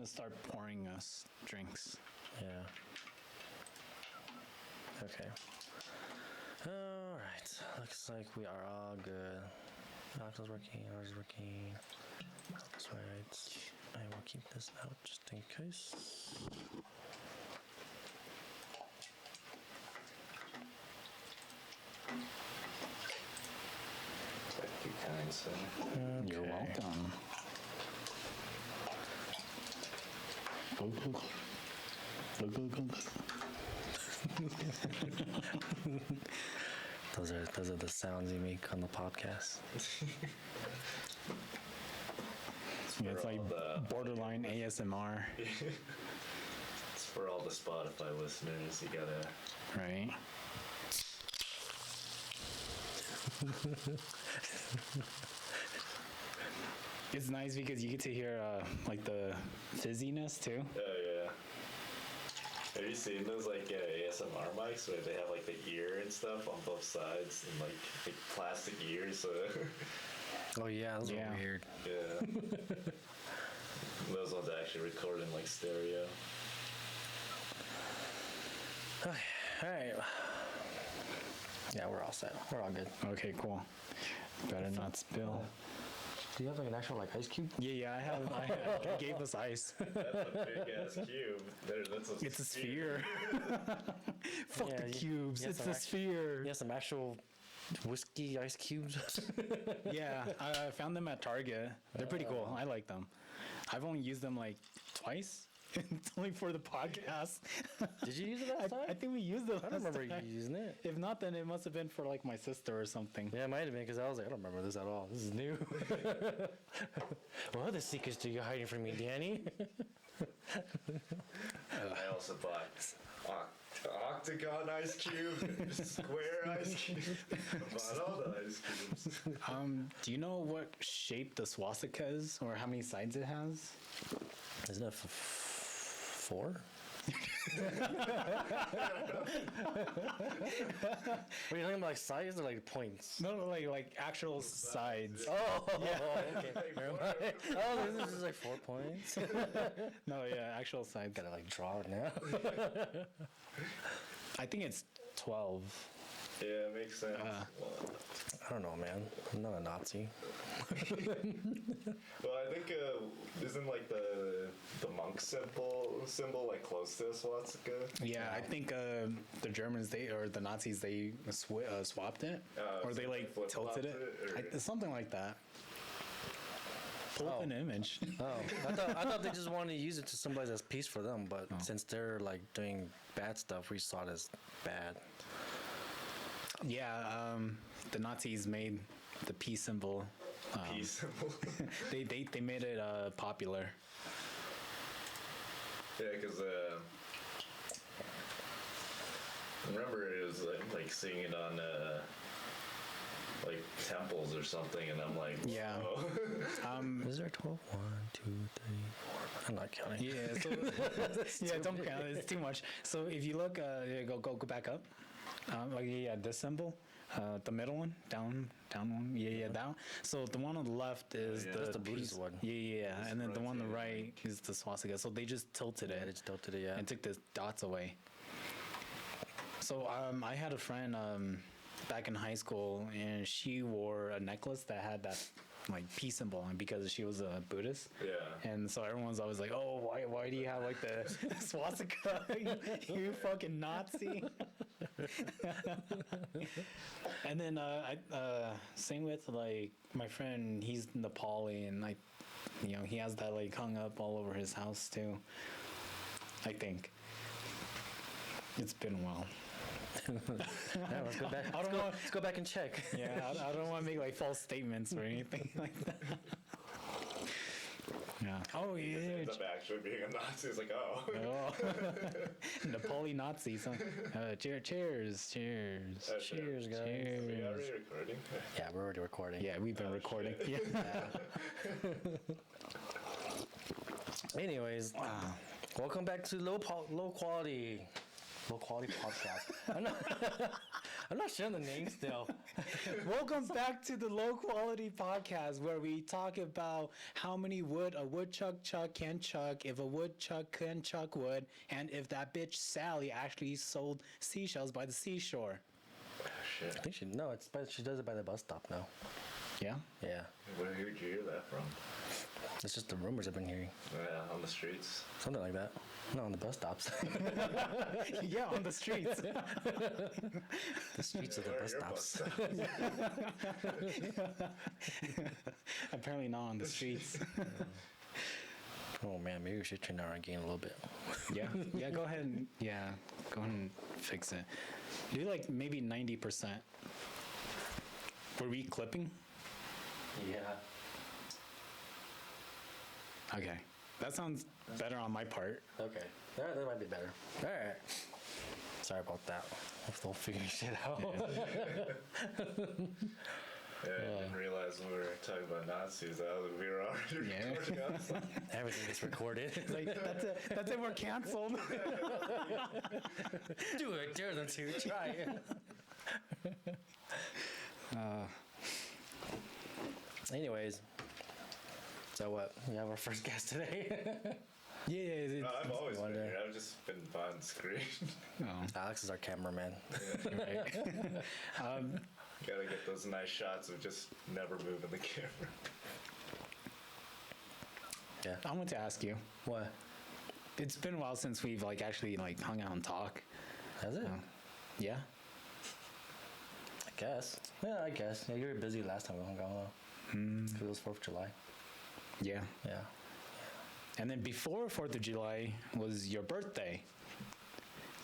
gonna start pouring us drinks. Yeah. Okay. All right. Looks like we are all good. Octo's working. Ours is working. That's right. I will keep this out just in case. Thank you, kind sir. Okay. You're welcome. Those are the sounds you make on the podcast. Yeah, it's like borderline ASMR, It's for all the Spotify listeners. You gotta. right? It's nice because you get to hear like the fizziness too. Oh yeah. Have you seen those like ASMR mics where they have like the ear and stuff on both sides and like plastic ears? Oh yeah, those Yeah. are weird. Yeah. Those ones actually record in like stereo. All right. Yeah, we're all set. We're all good. Okay, cool. Better not spill. Do you have like an actual like ice cube? Yeah, I have. I gave us ice. That's a big ass cube. It's a sphere. Fuck Yeah, the cubes. you have It's some the sphere. Yeah, some actual whiskey ice cubes. Yeah, I found them at Target. They're pretty cool. I like them. I've only used them like twice. It's only for the podcast. Did you use it last time? I think we used it. I don't remember you using it. If not, then it must have been for like my sister or something. Yeah, it might have been because I was like, I don't remember this at all. This is new. What other secrets do you hiding from me, Danny? I also bought octagon ice cube, square ice cube. I bought all the ice cubes. Do you know what shape the swastika is, or how many sides it has? Isn't it 4? What are you talking about, like size or like points? No, like actual sides. Oh, okay. Never mind. Oh, this is like 4 points. No, yeah, actual sides. Gotta like draw it now. I think it's 12. Yeah, it makes sense. I don't know, man. I'm not a Nazi. Well, I think isn't like the monk symbol like close to a swastika? Yeah, I think the Germans or the Nazis swapped it, or they like tilted it, something like that. Pull up an image. Oh, I thought they just wanted to use it to symbolize as peace for them, but since they're like doing bad stuff, we saw it as bad. Yeah, the Nazis made the peace symbol. Peace symbol. They made it popular. Yeah, because I remember it was like seeing it on like temples or something, and I'm like, Yeah. Is there 12? 1, 2, 3, 4. I'm not counting. Yeah, so yeah, don't count. It's too much. So if you look, go back up. This symbol, the middle one, down one. Yeah, down. So the one on the left is That's the Buddhist one. Yeah, and then the one on the right is the swastika. So they just tilted it. They just tilted it, yeah. And took the dots away. So I had a friend back in high school, and she wore a necklace that had that like peace symbol on because she was a Buddhist. Yeah. And so everyone's always like, "Oh, why do you have like the swastika? You fucking Nazi!" And then same with like my friend. He's Nepali, and like he has that like hung up all over his house too. I think it's been a while. Yeah, let's go back. Let's go back and check. Yeah, I don't want to make like false statements or anything like that. Yeah. Oh yeah. Ends up actually being a Nazi. It's like, oh. Nepali Nazis. Huh? Cheers. Cheers, guys. Cheers. Are we already recording? Yeah, we're already recording. Yeah, we've been recording. Shit. Yeah. Anyways, welcome back to low quality podcast. I'm not sharing the name still. Welcome back to the Low Quality Podcast, where we talk about how many wood a woodchuck can chuck, if a woodchuck can chuck wood, and if that bitch Sally actually sold seashells by the seashore. Shit. I think she does it by the bus stop now. Yeah? Yeah. Where did you hear that from? It's just the rumors I've been hearing. Yeah, on the streets. Something like that. No, on the bus stops. Yeah, on the streets. The streets of the Where are bus your stops. Apparently not on the streets. Oh man, maybe we should turn down our gain a little bit. Yeah, go ahead and fix it. Do like maybe 90%. Were we clipping? Yeah. Okay, that sounds better on my part. Okay. That might be better. All right. Sorry about that. I'm still figuring shit out. Yeah, I didn't realize when we were talking about Nazis, we were already Yeah. recording us. Everything is recorded. Like that's it. We're canceled. Do it. Dare them to. Try it. Anyways. So what? We have our first guest today. Yeah. No, I've always been Wonder. here. I've just been behind the screen. Alex is our cameraman. Right. Gotta get those nice shots of just never moving the camera. Yeah. I want to ask you. What? It's been a while since we've actually hung out and talk. Has it? Yeah. I guess. Yeah, I guess. Yeah, you were busy last time we hung out. Because it was 4th of July. Yeah. Yeah. And then before 4th of July was your birthday.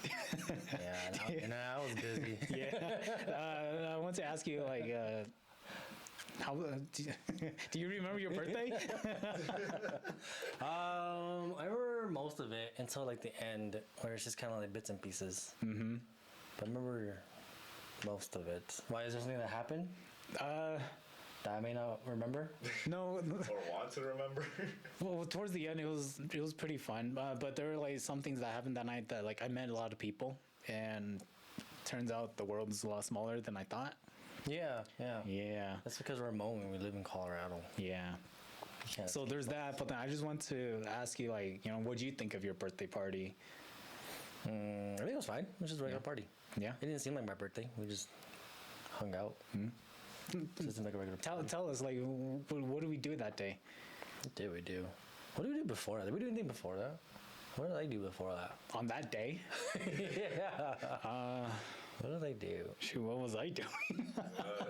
Yeah, and I was busy. Yeah. I want to ask you, how do you remember your birthday? I remember most of it until the end, where it's just kind of like bits and pieces. Mm-hmm. But I remember most of it. Why, is there something that happened that I may not remember? No. Or want to remember. Well, towards the end, it was pretty fun. But there were some things that happened that night that I met a lot of people, and turns out the world is a lot smaller than I thought. Yeah. Yeah. That's because we're remote and we live in Colorado. Yeah. You can't So there's that. But then I just want to ask you, what do you think of your birthday party? I think it was fine. It was just a regular party. Yeah. It didn't seem like my birthday. We just hung out. Just seemed like a regular party. Tell us, what did we do that day? What did we do? What did we do before that? Did we do anything before that? What did I do before that? On that day? Yeah. What did I do? Shoot, what was I doing?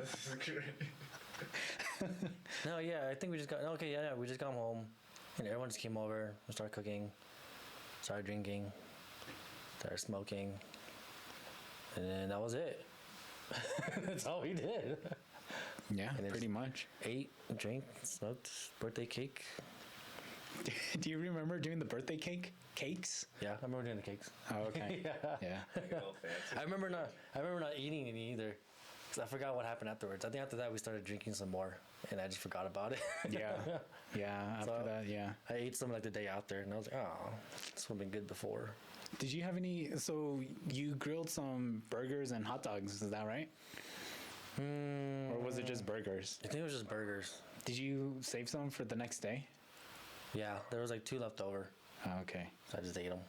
This is great. No, yeah, I think we just got... Okay, yeah, we just got home. And everyone just came over. We started cooking. Started drinking. Started smoking. And then that was it. That's all we did. Yeah, And pretty much. Ate, drank, smoked, birthday cake. Do you remember doing the birthday cakes? Yeah, I remember doing the cakes. Oh, okay. Yeah. Get all fancy. I remember not eating any either. 'Cause I forgot what happened afterwards. I think after that we started drinking some more, and I just forgot about it. Yeah. After So- that, yeah. I ate some the day after, and I was like, oh, this would have been good before. Did you have any? So you grilled some burgers and hot dogs, is that right? Or was it just burgers? I think it was just burgers. Did you save some for the next day? Yeah, there was 2 left over, Oh, okay. so I just ate them.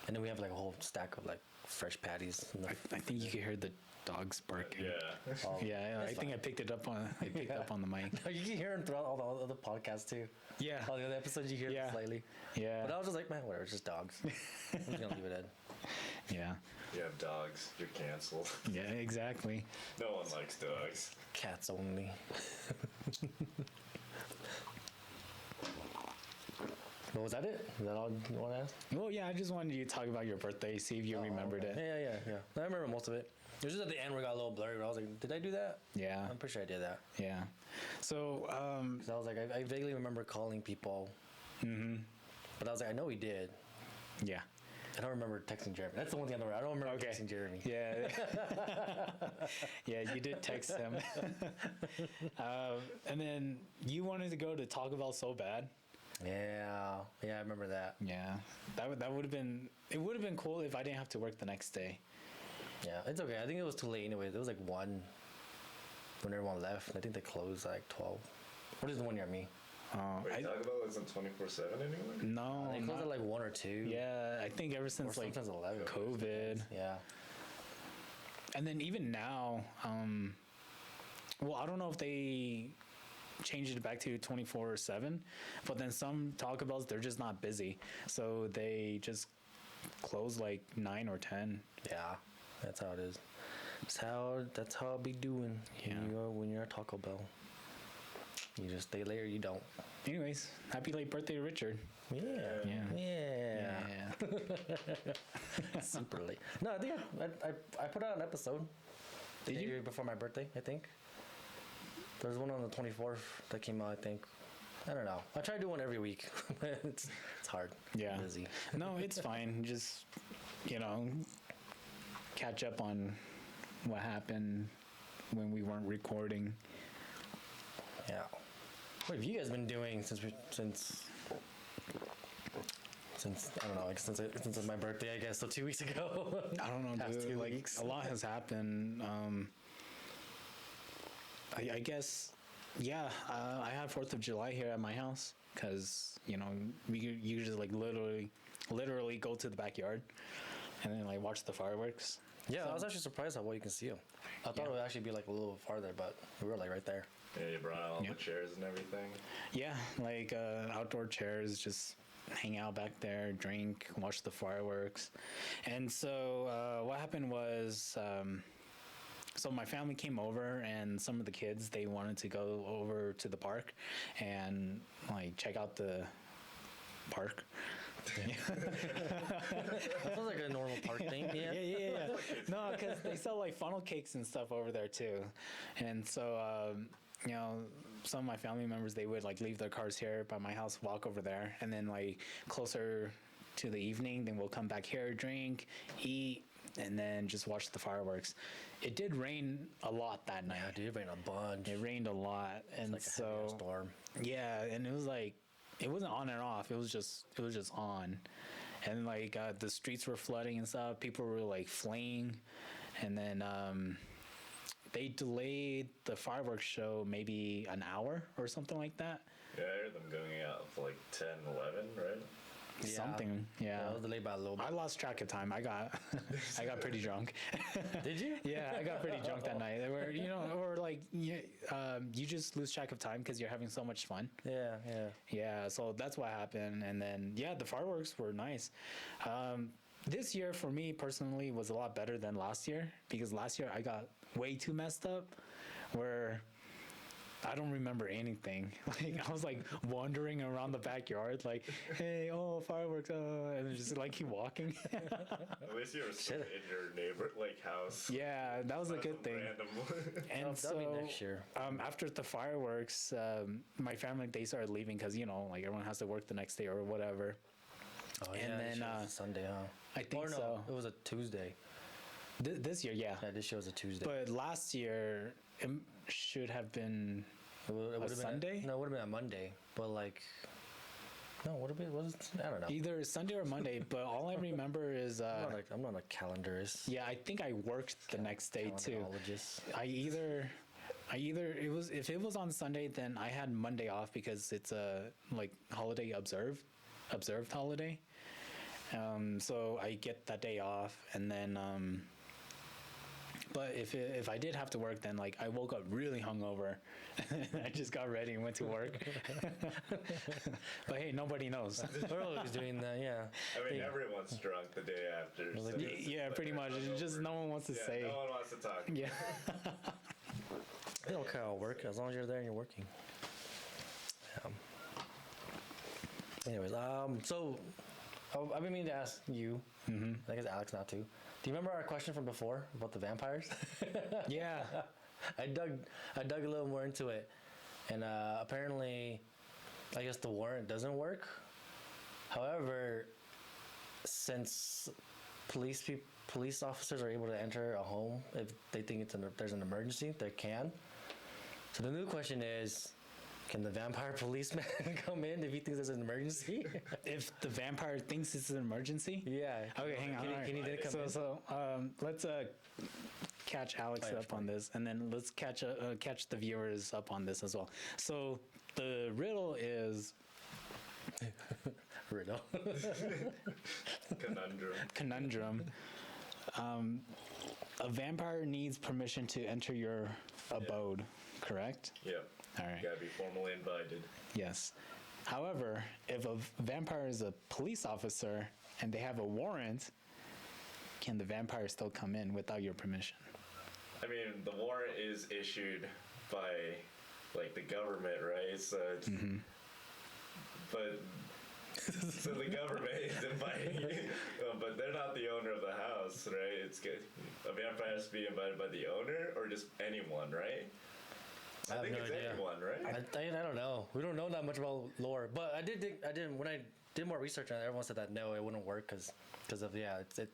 And then we have a whole stack of fresh patties. I think you could hear the dogs barking. Yeah. Oh, Yeah, I that's think I picked it up on. I picked up on the mic. You can hear them throughout all the other podcasts too. Yeah. All the other episodes you hear Yeah. them slightly. Yeah. But I was just like, man, whatever, it's just dogs. I'm just gonna leave it in. Yeah. You have dogs. You're canceled. Yeah. Exactly. No one likes dogs. Cats only. Well, was that it? Is that all you want to ask? Well, yeah. I just wanted you to talk about your birthday, see if you remembered it. Yeah. I remember most of it. It was just at the end where it got a little blurry. Where I was like, did I do that? Yeah. I'm pretty sure I did that. Yeah. So, 'Cause I was like, I vaguely remember calling people. But I was like, I know we did. yeah. I don't remember texting Jeremy. That's the one thing I don't remember. I don't remember Okay. texting Jeremy. Yeah. Yeah, you did text him. And then you wanted to go to Taco Bell so bad. Yeah, I remember that. Yeah. That would have been. It would have been cool if I didn't have to work the next day. Yeah, it's okay. I think it was too late anyway. It was like 1 when everyone left. I think they closed at like 12. What is the one near me? Wait, Taco Bell isn't 24/7 anymore? No, They closed not- at like 1 or 2. yeah, I think ever Or since like sometimes 11. COVID, Yeah. and then even now, well, I don't know if they changed it back to 24/7, but then some Taco Bells they're just not busy, so they just close like 9 or 10. Yeah, that's how it is. That's how it be doing. Yeah. When you're a Taco Bell, you just stay later. You don't. Anyways, happy late birthday to Richard. Yeah. Yeah. Yeah. Super late. No, I think I put out an episode. The Did day you? before my birthday? I think. There's one on the 24th that came out. I think. I don't know. I try to do one every week. it's hard. Yeah. I'm busy. No, it's fine. Just, catch up on what happened when we weren't recording. Yeah. What have you guys been doing since I don't know, like since my birthday, I guess, so 2 weeks ago? I don't know, Past dude. 2 Like, weeks. a lot has happened. I guess, yeah, I had 4th of July here at my house because, you just like literally go to the backyard and then like watch the fireworks. Yeah, So- I was actually surprised how well you can see them. I thought it would actually be like a little farther, but we were like right there. Yeah, you brought out all Yeah. the chairs and everything. Yeah, like outdoor chairs, just hang out back there, drink, watch the fireworks. And so what happened was, so my family came over and some of the kids, they wanted to go over to the park and like check out the park. That sounds like a normal park thing. Yeah. Yeah. No, because they sell like funnel cakes and stuff over there too. And so, some of my family members, they would like leave their cars here by my house, walk over there, and then like closer to the evening, then we'll come back here, drink, eat, and then just watch the fireworks. It did rain a lot that night. Yeah, dude, it rained a bunch. It rained a lot, and Like a heavy so storm. yeah, and it was like it wasn't on and off. It was just on, and like the streets were flooding and stuff. People were like fleeing, and then they delayed the fireworks show maybe an hour or something like that. Yeah, I heard them going out for like 10, 11, right? Yeah. Something, yeah. I was delayed by a little bit. I lost track of time. I got pretty drunk. Did you? Yeah, I got pretty drunk that night. They were, or like you just lose track of time because you're having so much fun. Yeah. Yeah, so that's what happened. And then, yeah, the fireworks were nice. This year, for me personally, was a lot better than last year because last year I got way too messed up where I don't remember anything. Like, I was like wandering around the backyard, like, hey, oh, fireworks, and then just like keep walking. At least you were still Shit. in your neighbor, like, house. Yeah, that was a Not good some thing. Random. And That'll be so, next year. after the fireworks, my family, they started leaving because, like everyone has to work the next day or whatever. Oh, And yeah, then, this year was a Sunday, huh? I think Or no, so. it was a Tuesday. This year, yeah. Yeah, this year was a Tuesday. But last year, it should have been it would've been Sunday? No, it would have been a Monday. But like, no, would it be? Was it? I don't know. either Sunday or Monday, but all I remember is, I'm not a calendarist. yeah, I think I worked the next day too. Calendarologist. I either it was if it was on Sunday, then I had Monday off because it's a like holiday observed holiday. So I get that day off, and then but if I did have to work, then like I woke up really hungover. I just got ready and went to work. But hey, nobody knows. We're always doing that, yeah. I mean, everyone's drunk the day after. Well, so like, it's Yeah, like pretty much. everyone's It's just over. no one wants to Yeah, say. no one wants to talk. Yeah. They don't care how work as long as you're there and you're working. Anyways, so I've been meaning to ask you. I guess Alex now too. Do you remember our question from before about the vampires? Yeah. I dug a little more into it, and apparently, I guess the warrant doesn't work. However, since police officers are able to enter a home if they think there's an emergency, they can. So the new question is, Can the vampire policeman come in if he thinks there's an emergency? If the vampire thinks it's an emergency? Yeah. Okay, hang on. Can he then come in? So let's catch Alex up on this, and then let's catch the viewers up on this as well. So the riddle is Riddle. Conundrum. A vampire needs permission to enter your abode, correct? Yep. All right. Gotta be formally invited. Yes. However, if a vampire is a police officer and they have a warrant, can the vampire still come in without your permission? I mean, the warrant is issued by, like, the government, right? So it's, but so the government is inviting you, but they're not the owner of the house, right? It's good. A vampire has to be invited by the owner or just anyone, right? I think no it's idea. anyone, right? I don't know. We don't know that much about lore, but I did when I did more research on it, everyone said that no, it wouldn't work because of it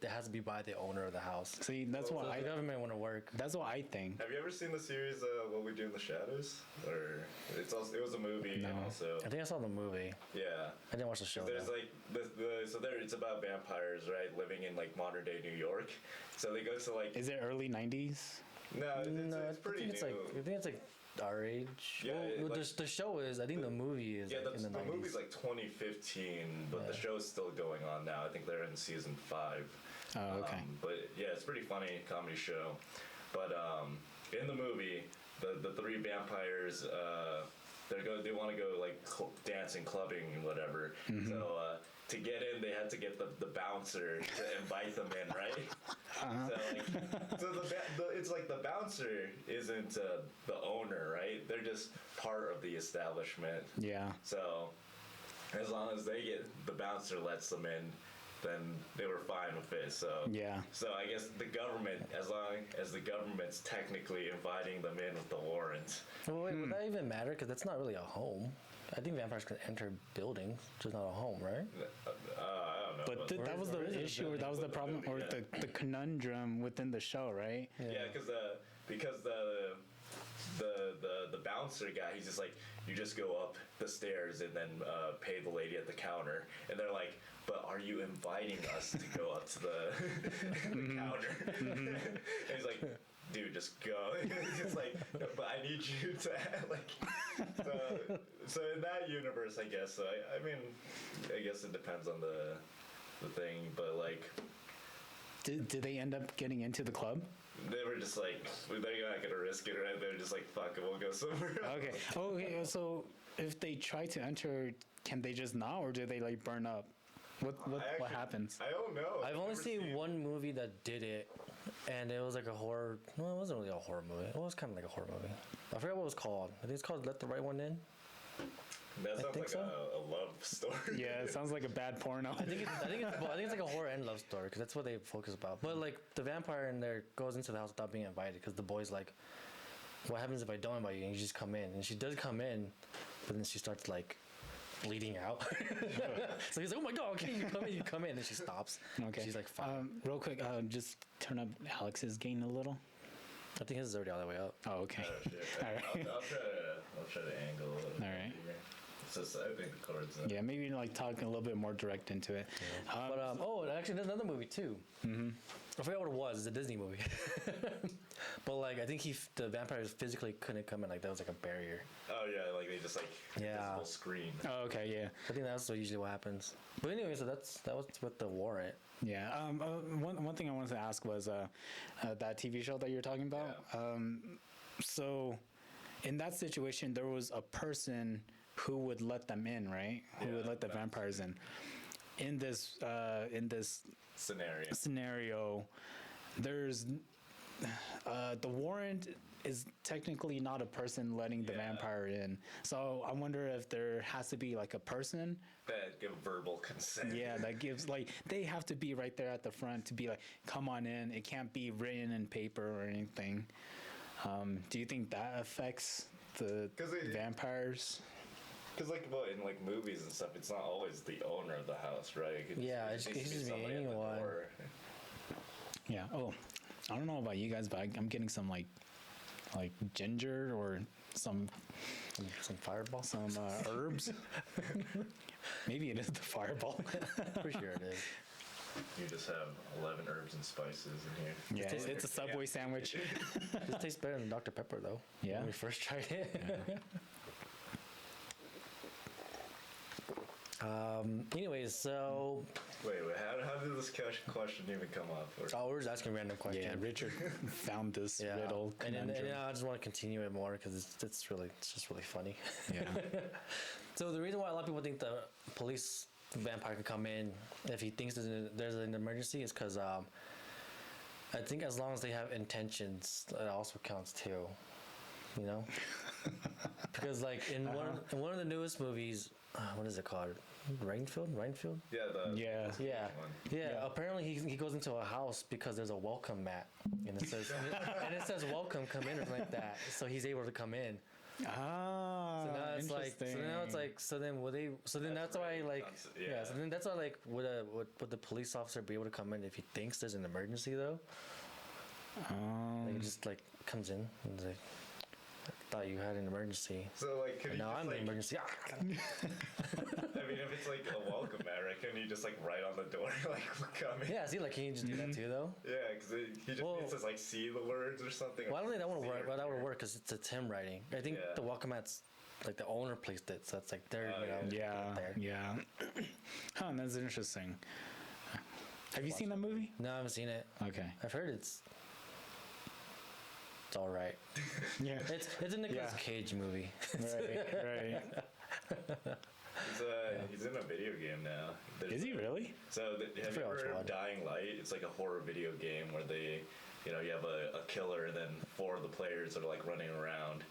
has to be by the owner of the house. See, that's So what the government wouldn't work. that's what I think. Have you ever seen the series What We Do in the Shadows? Or it was a movie, No. and also I think I saw the movie. yeah. I didn't watch the show. There's though. like it's about vampires, right, living in like modern day New York. So they go to like Is it early 90s? no, it's pretty I think it's new. I think it's like our age. Yeah, well, like- the show is. I think the movie is Yeah, like in the 90s. movie's like 2015, but the Yeah. show's still going on now. I think they're in season 5. Oh, okay. But yeah, it's a pretty funny comedy show. But in the movie, the three vampires they want to go like dancing, clubbing, and whatever. So to get in, they had to get the bouncer to invite them in, right? So it's like the bouncer isn't the owner, right? They're just part of the establishment. Yeah. So as long as the bouncer lets them in, then they were fine with it. So Yeah. So I guess the government, as long as the government's technically inviting them in with the warrant. Well, wait, would that even matter? Because that's not really a home. I think vampires can enter buildings, just not a home, right? I don't know. But that was or is the it issue, or that was the problem, or the conundrum within the show, right? yeah, because the bouncer guy, he's just like, you just go up the stairs and then pay the lady at the counter, and they're like, but are you inviting us to go up to the counter? And he's like, dude, just go. It's just like, but I need you to like. So in that universe, I guess. So I mean, I guess it depends on the thing, but like. Did they end up getting into the club? They were just like, they're not gonna risk it, right? They're just like, fuck it, we'll go somewhere else. Okay. Oh, okay. So if they try to enter, can they just not, or do they like burn up? What happens? I don't know. I've only never seen one movie that did it, and it was like a horror. No, it wasn't really a horror movie. It was kind of like a horror movie. I forgot what it was called. I think it's called Let the Right One In. That sounds think like so. a love story. Yeah, it sounds like a bad porno. I think it's like a horror and love story because that's what they focus about. But like the vampire in there goes into the house without being invited because the boy's like, "What happens if I don't invite you?" And you just come in, and she does come in, but then she starts like bleeding out. So he's like, "Oh my god, okay, you come in, you come in," and then she stops. Okay. She's like, "Fine." Real quick, just turn up Alex's gain a little. I think his is already all the way up. Oh, okay. Oh, shit. All right. I'll try to angle a little bit. All right. Here. It's just, I think the chords. Yeah, maybe like talk a little bit more direct into it. But actually, there's another movie too. I forgot what it was. It's a Disney movie. But like, I think the vampires physically couldn't come in. Like that was like a barrier. Oh yeah, like they just like Yeah. this whole screen. Oh, okay, yeah. I think that's usually what happens. But anyway, so that was with the warrant. Yeah. One thing I wanted to ask was that TV show that you're talking about. So, in that situation, there was a person who would let them in, right? Who would let the vampires in. In this scenario, there's the warrant is technically not a person letting the vampire in. So I wonder if there has to be like a person That give verbal consent. yeah, that gives like they have to be right there at the front to be like, come on in. It can't be written in paper or anything. Do you think that affects the vampires? Because like in like movies and stuff, it's not always the owner of the house, right? It could It needs to could just be somebody at the anyone. door. Yeah. Oh, I don't know about you guys, but I'm getting some like like ginger or some fireball. some herbs. Maybe it is the fireball. Pretty sure it is. You just have 11 herbs and spices in here. Yeah, it's a Subway sandwich. This tastes better than Dr. Pepper, though. Yeah? When we first tried it. Anyways, so... Wait, how did this question even come up? Oh, we're just asking random questions. Yeah, Richard found this riddle and conundrum. I just want to continue it more because it's just really funny. Yeah. So the reason why a lot of people think the police vampire can come in if he thinks there's an emergency is because I think as long as they have intentions, it also counts too. You know, because like in one of the newest movies, what is it called? Rainfield? Yeah, Yeah. Yeah. Apparently he goes into a house because there's a welcome mat, and it says welcome, come in, or something like that. So he's able to come in. Ah, So now it's like, so now it's like, so then would they? So then that's why like, yeah. So then that's why like, would the police officer be able to come in if he thinks there's an emergency though? Like it just like comes in and is like, I thought you had an emergency. So like, could you Now just I'm like, the emergency. I mean, if it's like a welcome mat, right? Couldn't you just like write on the door like come in? Yeah, see, like can you just do that too though? Yeah, because he just needs to like see the words or something. Well, I don't think that would See work. or Well, that would hear. work because it's him writing. I think Yeah. the welcome mat's like the owner placed it, so it's like they're Yeah, there. yeah. Huh, that's interesting. Have you seen that movie? No, I haven't seen it. Okay. I've heard it's all right. Yeah. It's a Nicolas Yeah. Cage movie. Right. He's in a video game now. Is he really? So have you forgot which ever heard one. of Dying Light? It's like a horror video game where they, you have a killer and then 4 of the players are like running around.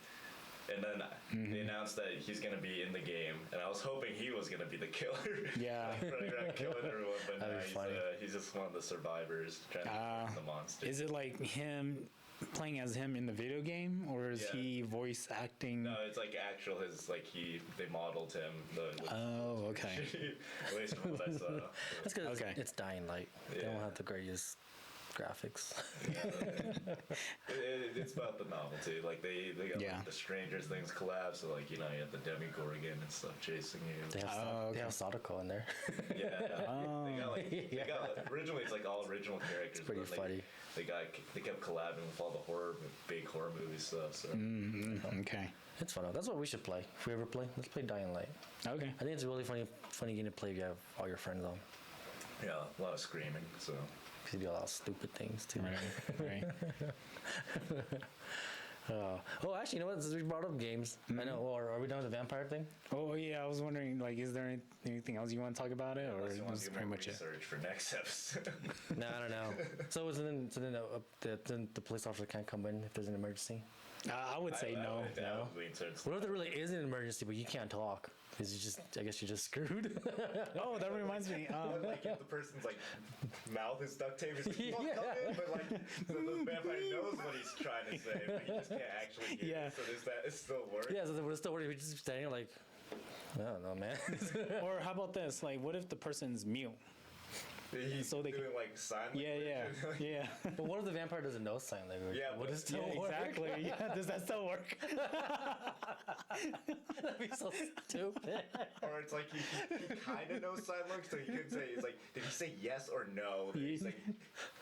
And then they announced that he's going to be in the game, and I was hoping he was going to be the killer. Yeah. Like, running around killing everyone, but That'd be funny. he's just one of the survivors trying to find the monster. Is it like him playing as him in the video game, or is Yeah. he voice acting? No, it's like actual they modeled him. Oh, okay. At least from what I saw. That's because Okay. it's Dying Light. They Yeah. don't have the greatest graphics. It's about the novelty. Like they got Yeah. like, the Stranger Things collab, so like you have the Demogorgon and stuff chasing They you. have okay. Sadako in there. Yeah, they got like Yeah. originally it's like all original characters. It's pretty but, like, funny. They kept collabing with all the big horror movie stuff. So Okay. It's fun. That's what we should play. If we ever play, let's play Dying Light. Okay. I think it's a really funny game to play if you have all your friends on. yeah, a lot of screaming. So You do a lot of stupid things too. Right. Oh, actually, you know what? Since we brought up games, I know. Or are we done with the vampire thing? Oh yeah, I was wondering, like, is there anything else you want to talk about it, or unless you want is to do pretty more much it? research for next episode. No, I don't know. So then the police officer can't come in if there's an emergency. I would say no. No. What if there really is an emergency, but you can't talk? Is you just? I guess you're just screwed. Oh, that reminds me. Like if the person's like mouth is duct tape, he's like, "Come Yeah. in," but like the vampire knows what he's trying to say, but he just can't actually hear Yeah. it. So does that still work? Yeah, so we're still worried. We're just standing like, I don't know, man. Or how about this? Like, what if the person's mute? He's So they doing like sign Yeah, language. yeah. But what if the vampire doesn't know sign language? Yeah, would but- it still Yeah, work? exactly. Yeah, does that still work? That'd be so stupid. Or it's like he kind of knows sign language, so he could say, it's like, did he say yes or no? Then he's like,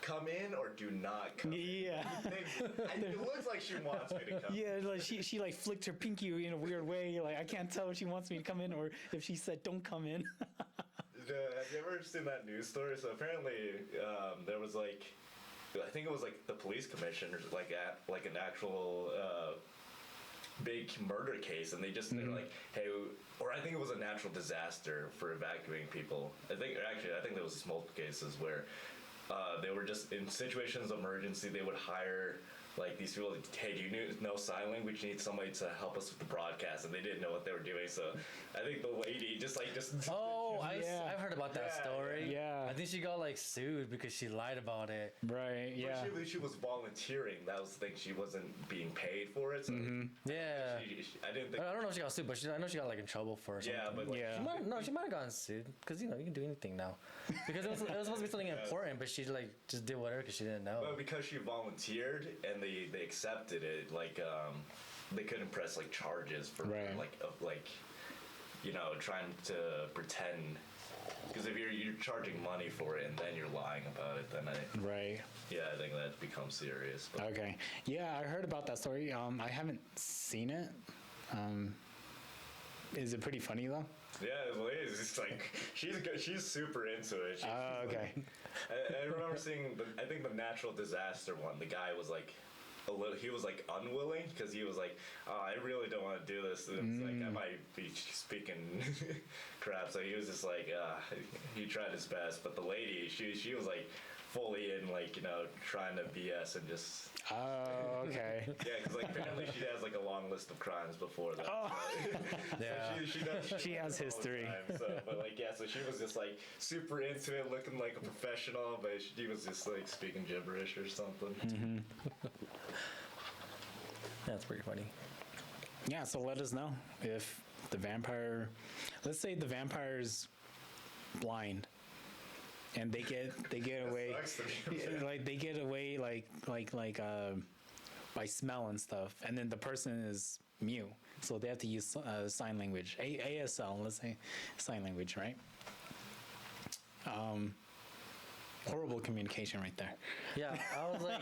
come in or do not come in. Yeah. It looks like she wants me to come. Yeah, like she like flicked her pinky in a weird way. Like, I can't tell if she wants me to come in or if she said don't come in. Have you ever seen that news story? So apparently, there was like, I think it was like the police commissioner, like an actual big murder case, and they're like, hey, or I think it was a natural disaster for evacuating people. I think there was multiple cases where they were just in situations of emergency. They would hire like these people, like, hey, do you know sign language? You need somebody to help us with the broadcast, and they didn't know what they were doing. So I think the lady just Oh, Yeah. I've heard about that Yeah, story. yeah. I think she got like sued because she lied about it. Right. Yeah. But she was volunteering. That was the thing. She wasn't being paid for it. So Yeah. I didn't think. I don't know if she got sued, but I know she got like in trouble for something. Yeah, but like, Yeah. She might have gotten sued because you can do anything now. Because it was supposed to be something important, but she like just did whatever because she didn't know. But because she volunteered and they accepted it, like they couldn't press like charges for Right. like trying to pretend. Because if you're charging money for it and then you're lying about it, then Right. I think that becomes serious. But Okay. Yeah, I heard about that story. I haven't seen it. Is it pretty funny though? yeah, it's just like she's super into it. Oh, okay. I remember seeing I think the natural disaster one. The guy was like he was like unwilling because he was like, oh, I really don't want to do this. And it's like I might be speaking crap. So he was just like, he tried his best, but the lady, she was like fully in, like, trying to BS and just. Oh, okay. Yeah, because like apparently she has like a long list of crimes before that. Oh. Yeah. So she does. She has all the history. time, so, but like so she was just like super into it, looking like a professional, but she was just like speaking gibberish or something. That's pretty funny. Yeah, so let us know if the vampire, let's say the vampire's blind and they get away Sucks to be a like they get away by smell and stuff, and then the person is mute, so they have to use sign language, ASL, let's say sign language, right? Horrible communication right there. Yeah, I was like,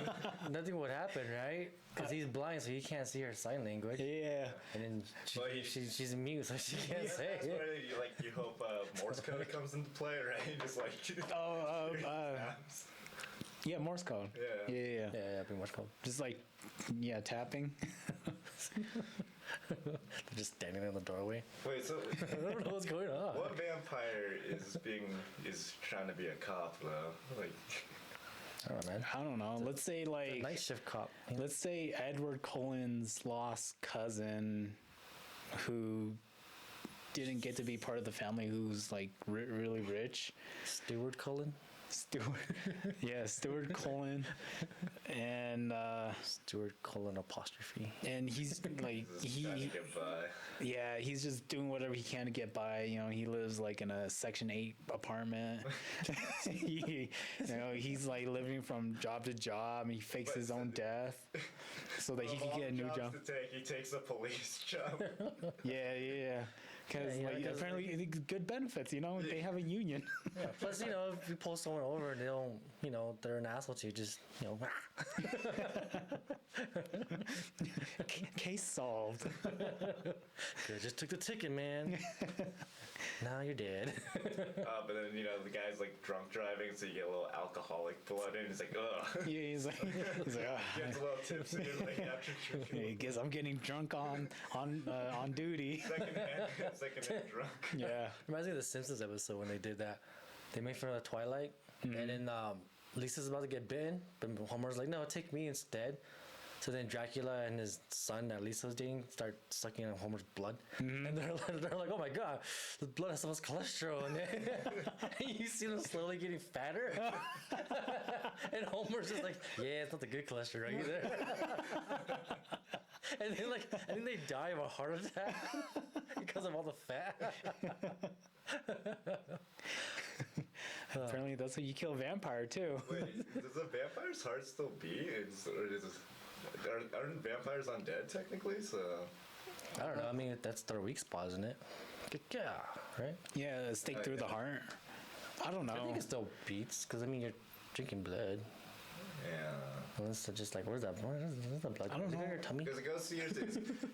nothing would happen, right? Because he's blind, so he can't see her sign language. Yeah. And then she's mute, so she can't say That's it. where you hope Morse code comes into play, right? Just like Yeah, Morse code. Yeah. Yeah. Yeah, pretty much cool. Just like, tapping. They're just standing in the doorway. Wait, so I don't know what's going on. what vampire is trying to be a cop though? Like, I don't know, man. I don't know. Let's say like, Night shift cop. let's say Edward Cullen's lost cousin, who didn't get to be part of the family, who's like really rich. Stewart Cullen. Stuart Cullen, and Stewart Cullen apostrophe. and he's like just trying to get by. he's just doing whatever he can to get by. He lives like in a Section 8 apartment. He's like living from job to job. He fakes his own death so that he Of can all get a the new jobs job. to take, he takes a police job. Yeah. Because Yeah, because, apparently good benefits. They have a union. Yeah. Plus, if you pull someone over and they don't, they're an asshole to you, just, Case solved. Good, just took the ticket, man. Now you're dead. But then the guy's like drunk driving, so you get a little alcoholic blood in. He's like, ugh. Yeah, he's like, Gets a little tipsy, like after drinking. I guess I'm getting drunk on duty. Second drunk. Yeah. Reminds me of the Simpsons episode when they did that. They made fun of the Twilight, and then Lisa's about to get bitten, but Homer's like, "No, take me instead." So then Dracula and his son that Lisa was dating start sucking on Homer's blood, and they're like, "Oh my god, the blood has so much cholesterol," and then you see them slowly getting fatter, and Homer's just like, "Yeah, it's not the good cholesterol either." And then I think they die of a heart attack because of all the fat. Apparently, that's how you kill a vampire too. Wait, does a vampire's heart still beat? Aren't vampires undead technically? So I don't know. I mean, that's their weak spot, isn't it? Yeah, right? Yeah, a stake through the heart. I don't know. I think it still beats, because, you're drinking blood. yeah. Unless it's just like, where's that blood? I don't Is it know. in your tummy? Because it goes to your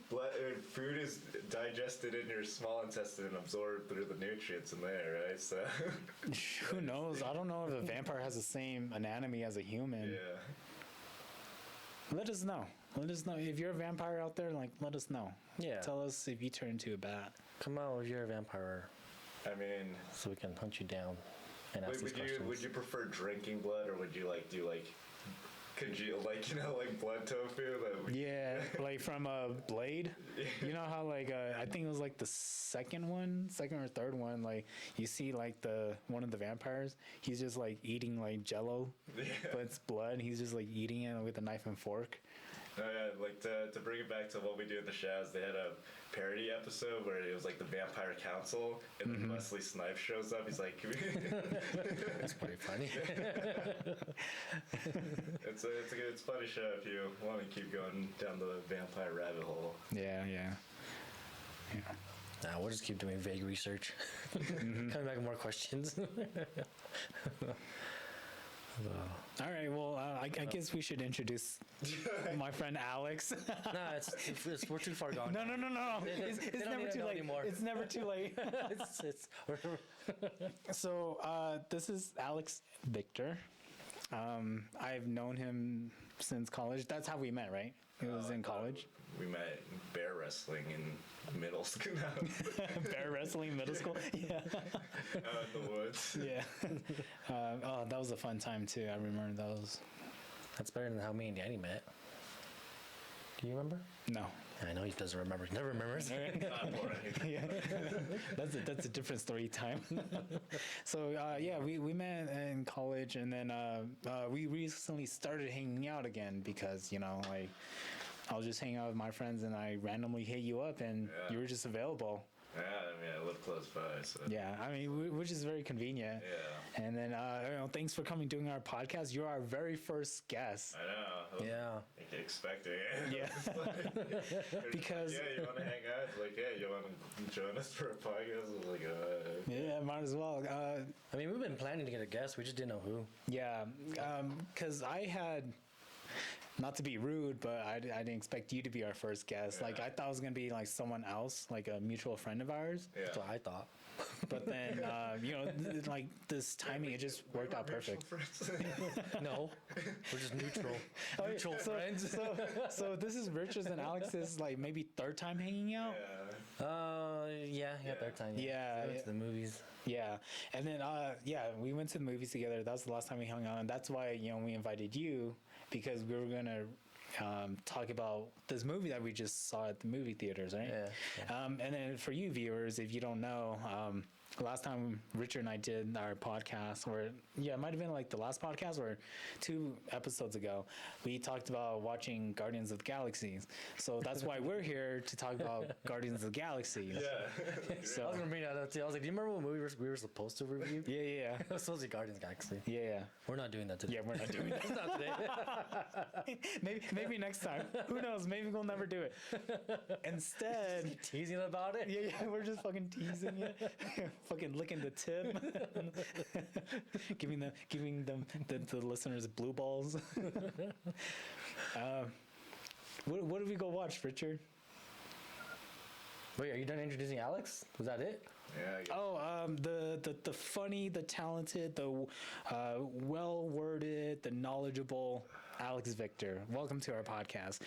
blood. Food is digested in your small intestine and absorbed through the nutrients in there, right? So Who knows? I don't know if a vampire has the same anatomy as a human. yeah. Let us know. If you're a vampire out there, let us know. Yeah. Tell us if you turn into a bat. Come out if you're a vampire, I mean, so we can hunt you down and ask these questions. would you prefer drinking blood, or would you do Could you like blood tofu? Yeah, like from Blade. You know how like I think it was like the second or third one. Like you see like one of the vampires. He's just like eating like Jello, but it's blood. He's just like eating it with a knife and fork. Oh yeah, like to bring it back to What We Do in the Shadows, they had a parody episode where it was like the Vampire Council, and then Wesley Snipes shows up. He's like, That's pretty funny. it's a funny show if you want to keep going down the vampire rabbit hole. Yeah. Nah, we'll just keep doing vague research. Coming back with more questions. All right. Well, I guess we should introduce my friend Alex. Nah, we're too far gone. No. It's never too late. Anymore. It's never too late. So this is Alex Victor. I've known him since college. That's how we met, right? It was in college. We met bear wrestling in middle school. Bear wrestling in middle school. Yeah. Out in the woods. Yeah. That was a fun time too. I remember those. That's better than how me and Danny met. Do you remember? No. I know he doesn't remember. He never remembers. Yeah. That's a different story time. So we met in college, and then we recently started hanging out again because like I was just hanging out with my friends, and I randomly hit you up, and you were just available. Yeah, I mean, I live close by, so. Yeah, I mean, which is very convenient. Yeah. And then, thanks for coming doing our podcast. You're our very first guest. I know. Yeah. Like expecting it. Yeah. Because. Yeah, you want to hang out? It's like, yeah, you want to join us for a podcast? I was like, Yeah, might as well. I mean, we've been planning to get a guest. We just didn't know who. Yeah, because I had. Not to be rude, but I didn't expect you to be our first guest. Yeah. Like, I thought it was going to be, like, someone else, like a mutual friend of ours. yeah. That's what I thought. But then, like, this timing, it just worked out perfect. No, we're just neutral. Oh, Neutral friends. So this is Richard's and Alex's, like, maybe third time hanging out? Yeah, third time. Yeah, We went to the movies. Yeah. And then, we went to the movies together. That was the last time we hung out. And that's why, we invited you, because we were going to talk about this movie that we just saw at the movie theaters, right? Yeah. And then for you viewers, if you don't know, last time Richard and I did our podcast, or it might have been like the last podcast or 2 episodes ago, we talked about watching Guardians of the Galaxy. So that's why we're here to talk about Guardians of the Galaxy. Yeah. So, I was gonna bring that up too. I was like, do you remember what movie we were supposed to review? yeah. It was supposed to be Guardians of the Galaxy. Yeah. We're not doing that today. Yeah, we're not doing that. Not today. Maybe next time. Who knows? Maybe we'll never do it. Instead, Teasing about it. yeah, we're just fucking teasing it, fucking licking the tip, giving them the listeners blue balls. What did we go watch, Richard? Wait, are you done introducing Alex? Was that it? Yeah, I guess. Oh, the funny, the talented, the well-worded, the knowledgeable Alex Victor. Welcome to our podcast.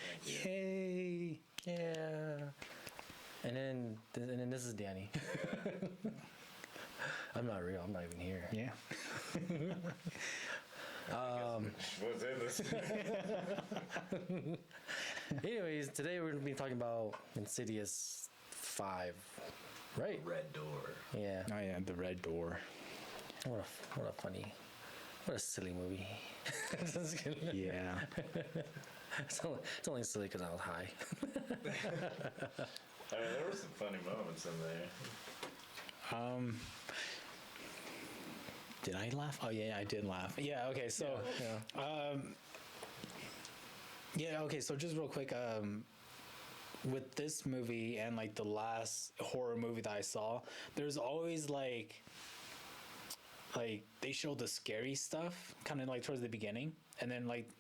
Yay! Yeah. And then this is Danny. I'm not real. I'm not even here. Yeah. What's in this? Anyways, today we're gonna be talking about Insidious 5, right? Red Door. Yeah. Oh yeah, the Red Door. What a silly movie. Yeah. It's only silly because I was high. I mean, there were some funny moments in there. Did I laugh? Oh yeah, I did laugh. Yeah. Okay. So. Yeah. Okay. So just real quick, with this movie and like the last horror movie that I saw, there's always like they show the scary stuff kind of like towards the beginning, and then like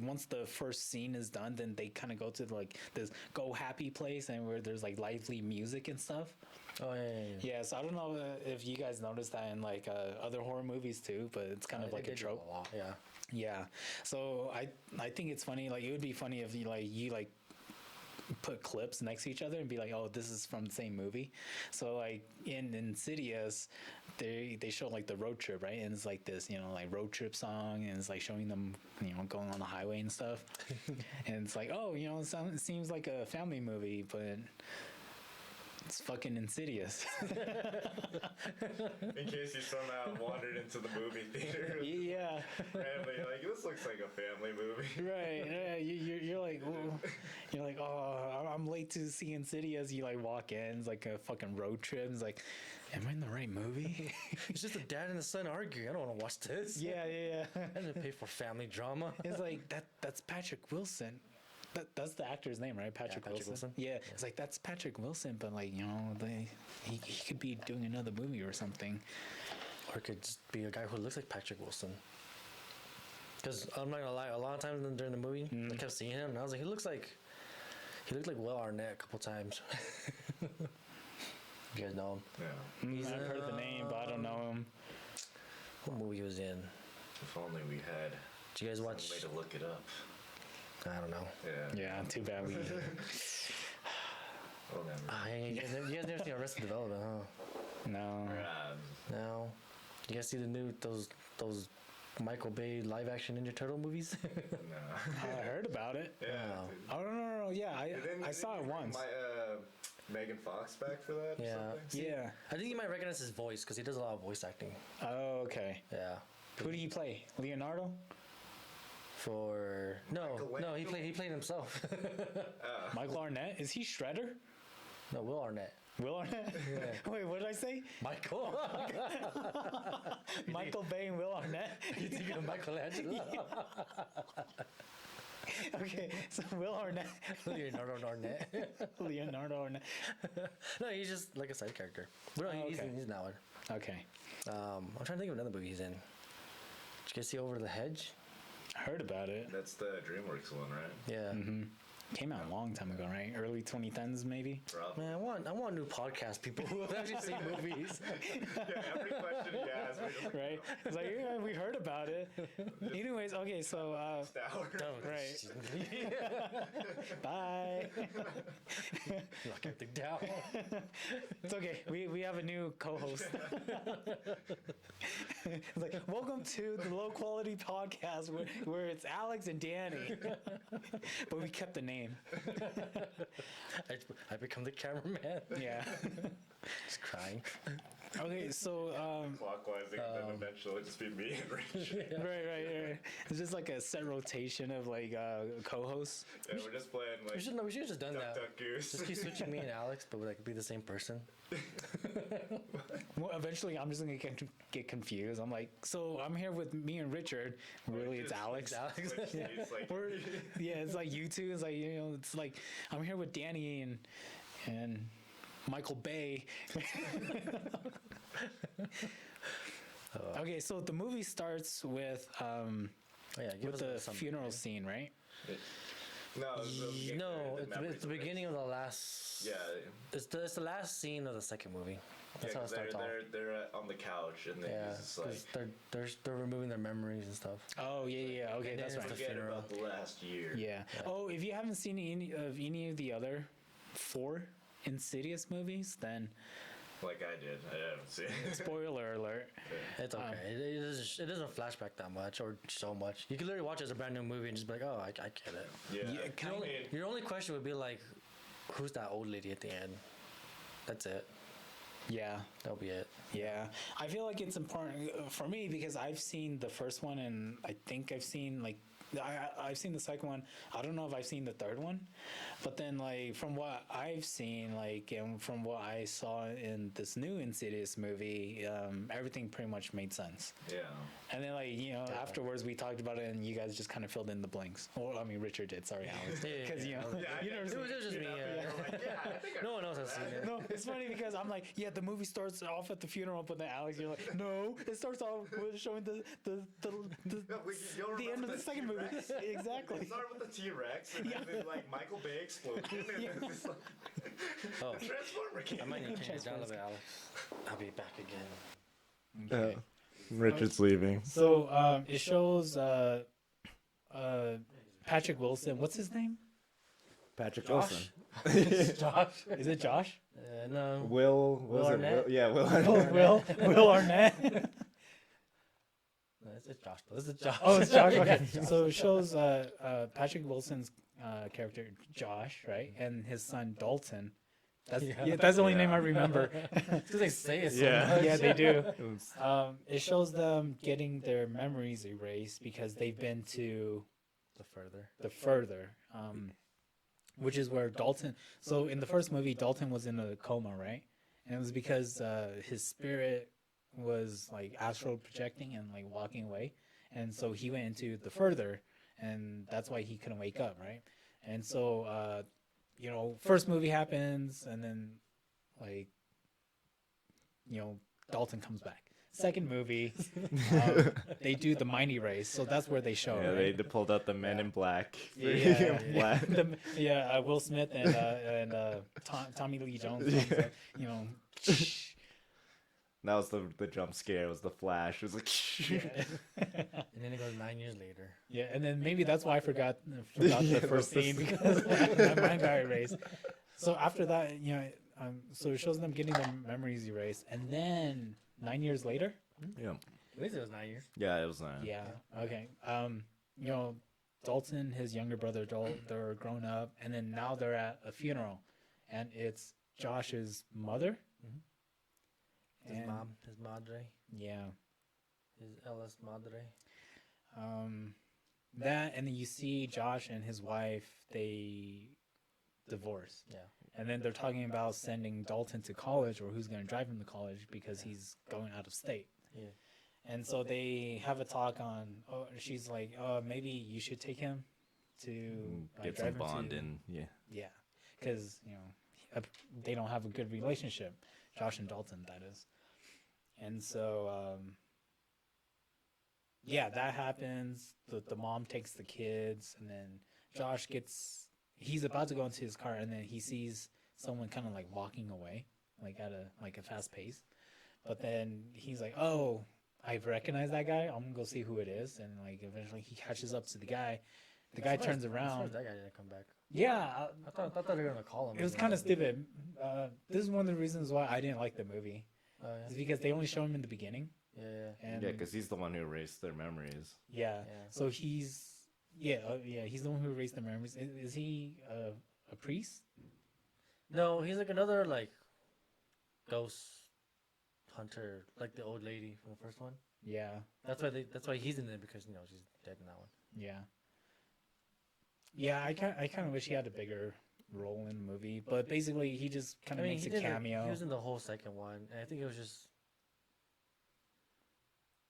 once the first scene is done, then they kind of go to like this go happy place and where there's like lively music and stuff. Oh yeah. Yeah, so I don't know if you guys noticed that in like other horror movies too, but it's kind of like a trope. A lot, yeah. Yeah, so I think it's funny. Like it would be funny if you put clips next to each other and be like, oh, this is from the same movie. So like in Insidious, they show like the road trip, right? And it's like this, like road trip song, and it's like showing them, going on the highway and stuff. And it's like, oh, it seems like a family movie, but it's fucking Insidious. In case you somehow wandered into the movie theater. Yeah. Randomly, like, this looks like a family movie. Right. Yeah, you're like, oh, I'm late to see Insidious. You like walk in, it's like a fucking road trip. It's like, am I in the right movie? It's just a dad and a son arguing. I don't want to watch this. Yeah. I didn't pay for family drama. It's like that's Patrick Wilson. That's the actor's name, right? Patrick Wilson. Yeah, it's like that's Patrick Wilson, but like he could be doing another movie or something, or it could just be a guy who looks like Patrick Wilson. Because I'm not gonna lie, a lot of times during the movie, I kept seeing him, and I was like, he looked like Will Arnett a couple times. You guys know him? Yeah. I've heard the name, but I don't know him. What movie he was in? If only we had. Did you guys watch? Some way to look it up. I don't know. Yeah. Yeah, too bad we. We'll never. You guys never seen Arrested Development, huh? No. No. You guys see the new those Michael Bay live action Ninja Turtle movies? No. I heard about it. Yeah. Oh no. Yeah, I saw it once. Megan Fox back for that? Yeah. Or something? Yeah. I think you might recognize his voice because he does a lot of voice acting. Oh, okay. Yeah. Who do you play? Leonardo? He played himself. Michael Arnett? Is he Shredder? No, Will Arnett. Will Arnett? Yeah. Wait, what did I say? Michael. Michael Bay and Will Arnett? You thinking of Michelangelo? Okay, so Will Arnett. Leonardo Arnett. Leonardo Arnett. No, he's just like a side character. But no, he's okay. in that one. Okay. I'm trying to think of another movie he's in. Did you guys see Over the Hedge? I heard about it. That's the DreamWorks one, right? Yeah. Mm-hmm. Came out a long time ago, right? Early 2010s, maybe? Probably. Man, I want new podcast people who have actually seen movies. Yeah, every question he asks, we just Right? It's like, yeah, we heard about it. Anyways, okay, so, right. Bye. Lock everything down. It's okay. We have a new co-host. It's like, welcome to the Low Quality Podcast where it's Alex and Danny. But we kept the name. I become the cameraman. Yeah. Just crying. Okay, so clockwise, and then eventually it'll just be me and Rich. right. It's just like a set rotation of like co-hosts. Yeah, we're just playing like We should have just done that. Duck Goose. Just keep switching me and Alex, but like be the same person. Well, eventually, I'm just gonna get confused. I'm like, so I'm here with me and Richard. Really, it's Alex. Alex. Yeah. It's like, Yeah, it's like you two. It's like it's like I'm here with Danny and Michael Bay. Okay, so the movie starts with with the funeral scene, right? no, it's the beginning of the last. Yeah, it's the last scene of the second movie. That's how it starts off. They're on the couch and then Yeah, he's just like they're removing their memories and stuff. Oh yeah. Okay, And that's then right. it's forget funeral. about the last year. Yeah. Oh, if you haven't seen any of the other 4 Insidious movies, then Like I did. I haven't seen it. spoiler alert. It's okay. It doesn't flashback that much or so much. You can literally watch it as a brand new movie and just be like, oh, I get it. Yeah. Your only question would be like, who's that old lady at the end? That's it. Yeah. That'll be it. Yeah, I feel like it's important for me because I've seen the first one and I think I've seen I've seen the second one. I don't know if I've seen the third one, but then like from what I've seen, like and from what I saw in this new Insidious movie, everything pretty much made sense. Yeah. And then afterwards we talked about it and you guys just kind of filled in the blanks. Well, I mean Richard did. Sorry, Alex. Because you never It seen was just me. I think I No one else has seen it. No, it's funny because I'm like, yeah, the movie starts off at the funeral, but then Alex, you're like, no, it starts off with showing the end of the second movie. Exactly. It started with the T-Rex and then like Michael Bay exploded and then it's like Oh, the Transformer came. I might need to change it down a little bit, Alex. I'll be back again. Okay. Richard's leaving. So it shows Patrick Wilson. What's his name? Patrick Josh? Wilson. It's Josh. Is it Josh? No. Will. What was it? Arnett? Will, yeah, Will. Oh, Arnett. Will Arnett. No, it's Josh. This is Josh. Oh, it's Josh. Okay. Yeah. So it shows Patrick Wilson's character Josh, right, and his son Dalton. That's the only name I remember. Because they say it so Yeah. much. Yeah, they do. It shows them getting their memories erased because they've been to the further, which is where Dalton. So in the first movie, Dalton was in a coma, right? And it was because his spirit was like astral projecting and like walking away, and so he went into the further, and that's why he couldn't wake up, right? And so first movie happens, and then like Dalton comes back. Second movie, they do the mind erase, so that's where they show. Yeah, right? they pulled out the Men in Black. Yeah. Will Smith and Tommy Lee Jones. That was the jump scare. It was the flash. It was like. And then it goes 9 years later. Yeah, and then maybe that's why I forgot the first scene because my mind got erased. So after that, so it shows them getting their memories erased, and then 9 years later. Yeah. At least it was 9 years. Yeah, it was 9. Yeah. Okay. Dalton, his younger brother, they're grown up, and then now they're at a funeral, and it's Josh's mother. His mom, his madre. Yeah. His LS madre. That, and then you see Josh and his wife, they divorce. Yeah. And then they're talking about sending Dalton to college, or who's going to drive him to college because he's going out of state. Yeah. And so they have a talk on, she's like, maybe you should take him to Get drive some him bond to, in. Yeah. Yeah. Because, they don't have a good relationship. Josh and Dalton, that is. And so, that happens. The mom takes the kids, and then Josh he's about to go into his car, and then he sees someone kind of like walking away, like at a fast pace. But then he's like, oh, I recognize that guy. I'm gonna go see who it is. And like eventually he catches up to the guy. The guy turns around. That guy didn't come back. Yeah. I thought they were gonna call him. It was kind of stupid. This is one of the reasons why I didn't like the movie. It's because they only show him in the beginning. Yeah. And because he's the one who erased their memories. Yeah. So he's he's the one who erased the memories. Is he a priest? No, he's like another like ghost hunter, like the old lady from the first one. Yeah. That's why he's in there, because she's dead in that one. Yeah. Yeah, I kind of wish he had a bigger role in the movie, but basically he just kind of makes a cameo. He was in the whole second one, and I think it was just.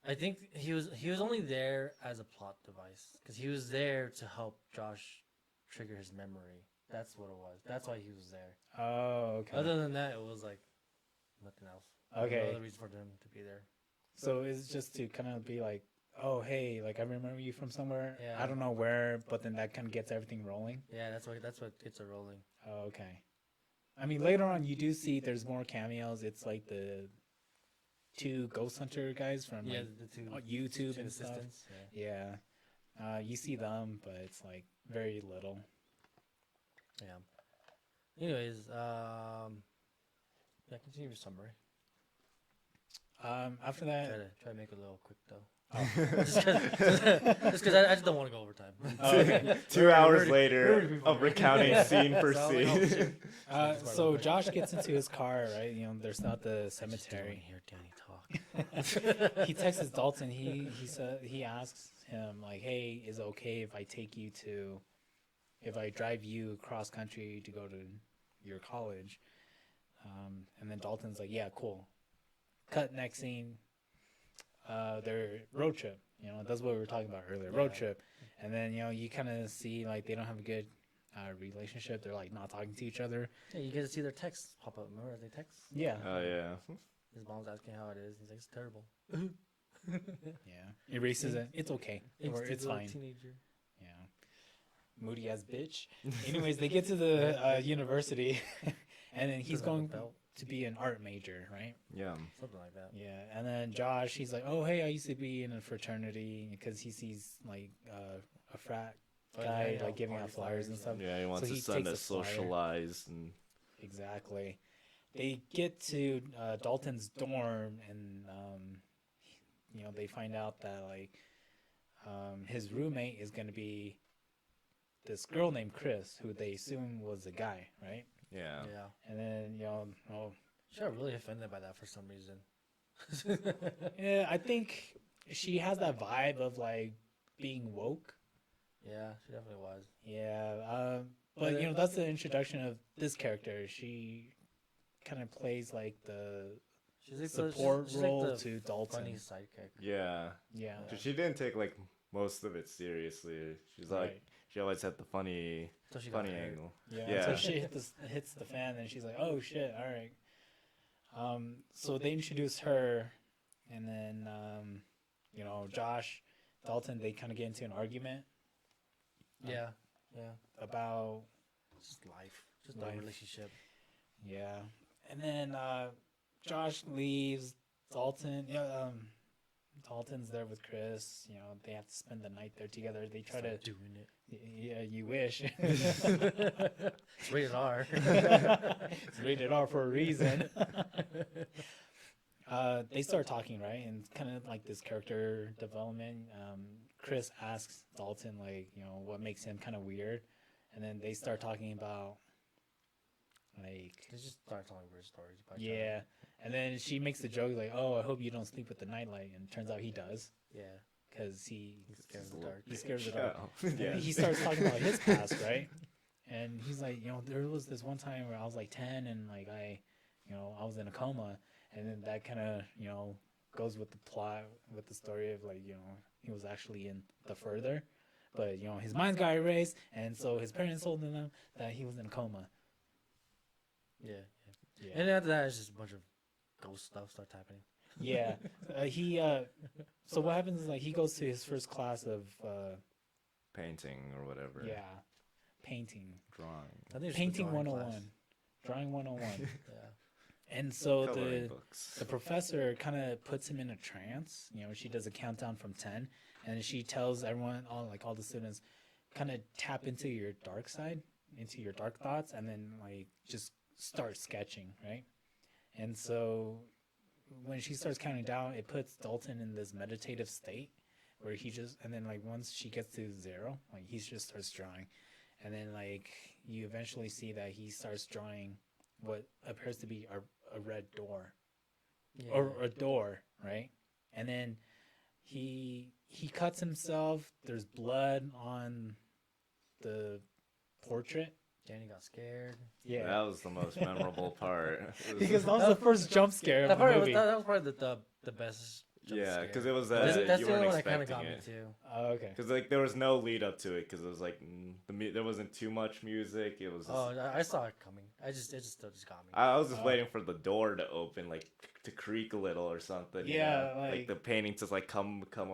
I think he was only there as a plot device, because he was there to help Josh trigger his memory. That's what it was. That's why he was there. Oh, okay. Other than that, it was like nothing else. Okay. No other reason for them to be there. So it's just to kind of be like, oh, hey, like I remember you from somewhere. Yeah. I don't know where, but then that kind of gets everything rolling. Yeah, that's what gets it rolling. Oh, okay. I mean, later on you do see there's more cameos. It's like the 2 ghost hunter guys from the 2 YouTube and stuff. assistants. Yeah. You see them, but it's like very little. Yeah. Anyways, continue your summary. After that, Try to make it a little quick though. Just because I just don't want to go over time. okay. 2 hours later of recounting scene for scene. So Josh gets into his car, right? There's not the cemetery. Hear Danny talk. He texts Dalton. He asks him like, "Hey, is it okay if I drive you cross country to go to your college?" And then Dalton's like, "Yeah, cool." Cut next scene. Their road trip. That's what we were talking about earlier. Road trip, and then you kind of see like they don't have a good relationship. They're like not talking to each other. Yeah, you get to see their texts pop up. Remember they text? Yeah. Oh yeah. His mom's asking how it is. He's like, it's terrible. Yeah. Erases it. It's okay. Or it's fine. Teenager. Yeah. Moody ass bitch. Anyways, they get to the university, and then he's going to be an art major, right? Yeah. Something like that. Yeah. And then Josh, he's like, "Oh, hey, I used to be in a fraternity," because he sees like a frat guy like giving out flyers and stuff. Yeah, he wants So his son to takes a flyer. socialize and Exactly. They get to Dalton's dorm, and they find out that like his roommate is gonna be this girl named Chris, who they assume was a guy, right? yeah. And then She got really offended by that for some reason. yeah, I think she has that vibe of like being woke. Yeah, she definitely was. Yeah, but that's the introduction of this character. She kind of plays like the She's like support she's role like the to Dalton. funny sidekick. Yeah. Yeah, 'Cause she didn't take like most of it seriously. She's like Right. she always had the funny So she got funny hurt. angle. yeah. Yeah. So she hits the fan, and she's like, "Oh shit! All right." So they introduce her, and then Josh, Dalton, they kind of get into an argument Yeah. about Just life. Just Life. no relationship. yeah, and then Josh leaves. Dalton's there with Chris. They have to spend the night there together. They try to. doing it. Yeah, you wish. It's rated R. It's rated R for a reason. They start talking, right? And kind of like this character development. Chris asks Dalton, like, what makes him kind of weird. And then they start talking about, like, They just start telling weird stories about each other. yeah. And then she makes the joke, like, oh, I hope you don't sleep with the nightlight. And it turns out he does. Yeah. Because he's Scared of the dark. scared of the dark. Yeah. He starts talking about his past, right? And he's like, there was this one time where I was like 10 and like I was in a coma, and then that kind of goes with the plot, with the story of like he was actually in the further, but his mind got erased, and so his parents told him that he was in a coma. Yeah. Yeah. And after that, it's just a bunch of ghost stuff starts happening. Yeah. So what happens is like he goes to his first class of Painting or whatever. painting. Drawing. I think it's Painting the drawing 101. class. Drawing 101. Yeah. And so Coloring the books. professor kind of puts him in a trance. She does a countdown from 10, and she tells everyone, all the students, kind of tap into your dark side, into your dark thoughts, and then like just start sketching, right? And so when she starts counting down, it puts Dalton in this meditative state where and then like once she gets to 0, like he just starts drawing, and then like you eventually see that he starts drawing what appears to be a red door. Yeah. Or a door, right? And then he cuts himself. There's blood on the portrait. Danny got scared. Yeah, That was the most memorable part. It was- because that was the first jump scare of That the part was movie. that was probably the best. Jump yeah, scare. because it was That's you the only weren't one that kind of expecting got me it. too. Oh, okay. Because like there was no lead up to it. Because it was like there wasn't too much music. It was. Just, Oh, I saw it coming. It just got me. I was just Oh. waiting for the door to open, like to creak a little or something. Yeah, like like- the painting to like come. Come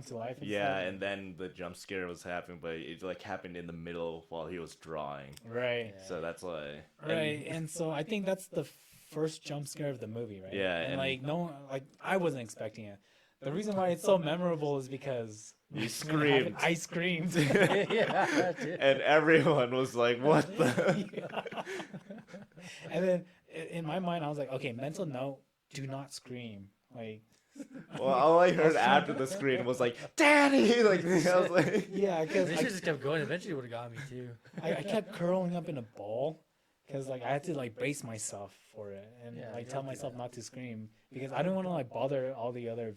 to life. And Yeah, stuff. and then the jump scare was happening, but it like happened in the middle while he was drawing. Right. Yeah. So that's why. Right. And so I think that's the first jump scare of the movie, right? Yeah, And and- like no one, like I wasn't expecting it. The reason why it's so memorable is because You screamed. I screamed. Yeah, I did. And everyone was like, "What the?" And then in my mind, I was like, okay, mental note: do not scream. Like, Well, all I heard after the screen was like, "Daddy!" Like I was like, yeah, because They should just kept going. Eventually, it would have got me too. I kept curling up in a ball because like I had to like brace myself for it and Yeah, like you tell have to do myself that. not to scream because I didn't want to like bother all the other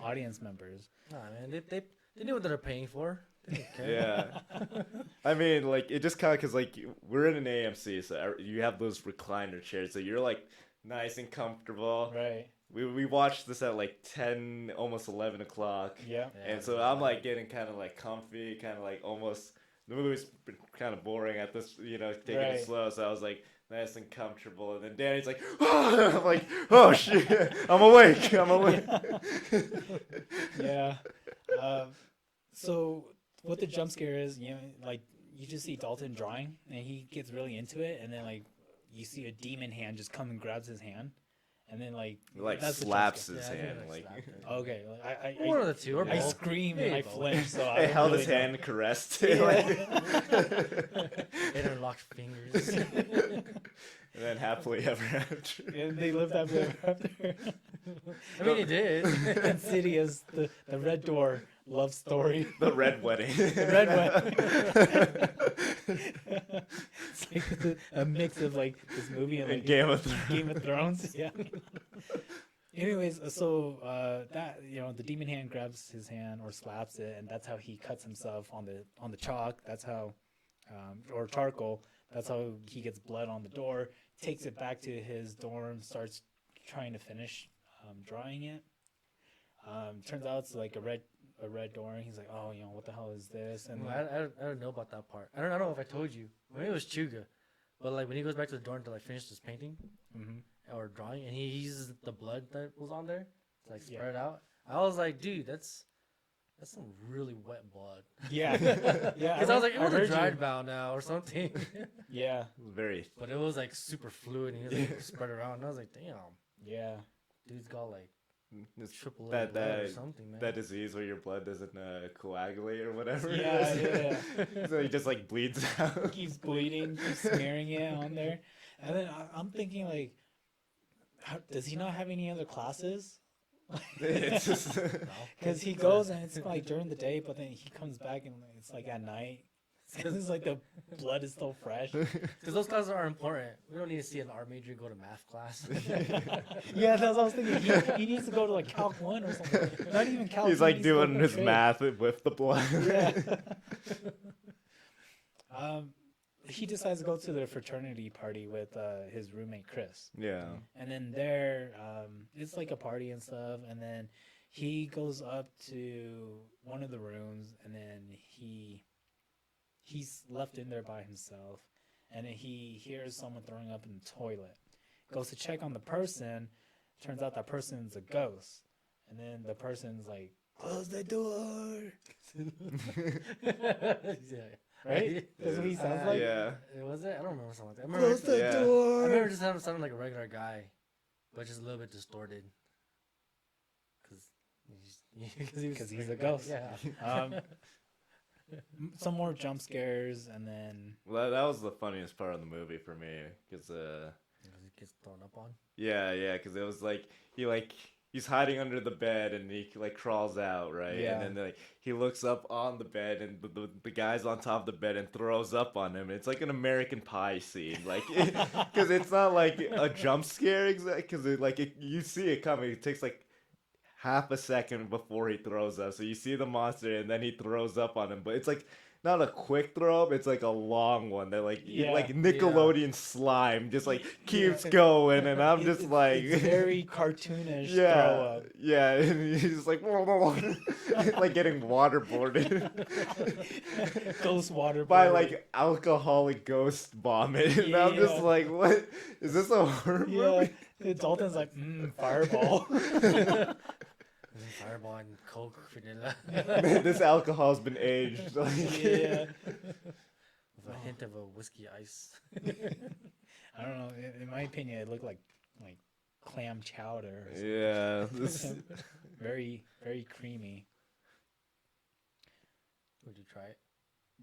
audience members. Nah, man, they knew what they were paying for. They didn't care. yeah. I mean, like it just kind of because like we're in an AMC, so you have those recliner chairs, so you're like nice and comfortable. Right. We watched this at like 10, almost 11 o'clock. Yeah. Yeah, And so I'm like getting kind of like comfy, kind of like almost. The movie's been kind of boring at this, taking Right. it slow. So I was like nice and comfortable, and then Danny's like, "Oh!" I'm like, "Oh shit, I'm awake, I'm awake." Yeah. So what the jump scare is, like you just see Dalton drawing and he gets really into it, and then like you see a demon hand just come and grabs his hand, and then like Like that's the jump slaps scare. his Yeah, I think hand. it, Like slapped it. Okay, like, One of the two, or I both. scream Maybe and I both. flinch, so I it don't held really his know. hand, caressed it, Interlocked fingers. and then happily ever after. And they lived happily ever after. I mean, he did. Insidious, the Red Door love story. The red wedding. The Red Wedding. It's like a mix of like this movie and And like Game of Thrones. Game of Thrones. Yeah. Anyways, so that the demon hand grabs his hand or slaps it, and that's how he cuts himself on the chalk. That's how, or charcoal. That's how he gets blood on the door. Takes it back to his dorm. Starts trying to finish drawing it. Turns out it's like a red door, and he's like, oh, what the hell is this? And I don't know about that part. I don't know if I told you. Maybe it was Chuga, but like when he goes back to the dorm to like finish his painting or drawing, and he uses the blood that was on there to like spread it out. I was like, dude, that's some really wet blood. yeah, yeah. Because I was like, it was a heard dried you. bow now or something. Yeah, Very. But it was like super fluid, and he was like spread around. And I was like, damn, yeah. dude's got like It's triple that blood or that something, man. that disease where your blood doesn't coagulate or whatever. it Yeah, is. yeah. So he just like bleeds out. Keeps bleeding, keeps smearing it on there, and then I'm thinking like, does he not have any other classes? It's just Because he goes and it's like during the day, but then he comes back and it's like at night. Because it's like the blood is still fresh. Because those classes are important. We don't need to see an art major go to math class. Yeah, that's what I was thinking. He needs to go to like Calc 1 or something. Not even Calc 2. he's like he needs to go doing to his trade. math with the blood. Yeah. He decides to go to the fraternity party with his roommate Chris. Yeah. And then there, it's like a party and stuff. And then he goes up to one of the rooms, and then he's left in there by himself. And then he hears someone throwing up in the toilet. Goes to check on the person. Turns out that person's a ghost. And then the person's like, close the door. Yeah. Right? That's what he sounds like. Yeah. Was it? I don't remember something like that. I Close remember, the Yeah. I door. remember just sounding like a regular guy, but just a little bit distorted. Because he's a ghost. Yeah. Some more jump scares, and then Well, that was the funniest part of the movie for me, because Because he gets thrown up on. yeah, because it was like he's hiding under the bed and he like crawls out, right? Yeah. And then like he looks up on the bed and the guy's on top of the bed and throws up on him. It's like an American Pie scene, like because it's not like a jump scare exactly, because you see it coming. It takes like half a second before he throws up, so you see the monster and then he throws up on him, but it's like not a quick throw up, it's like a long one that like Nickelodeon slime just like keeps going, and I'm just like it's very cartoonish throw yeah, up. yeah, and he's just like like getting waterboarded Ghost water by boy. like alcoholic ghost vomit, and I'm just Yeah. like, what is this, a horror movie? Yeah, Dalton's like, fireball. Fireball and Coke, vanilla. This alcohol's been aged. Like, Yeah. With a hint of a whiskey ice. I don't know. In my opinion, it looked like clam chowder. Or something. yeah. This, Very, Very creamy. Would you try it?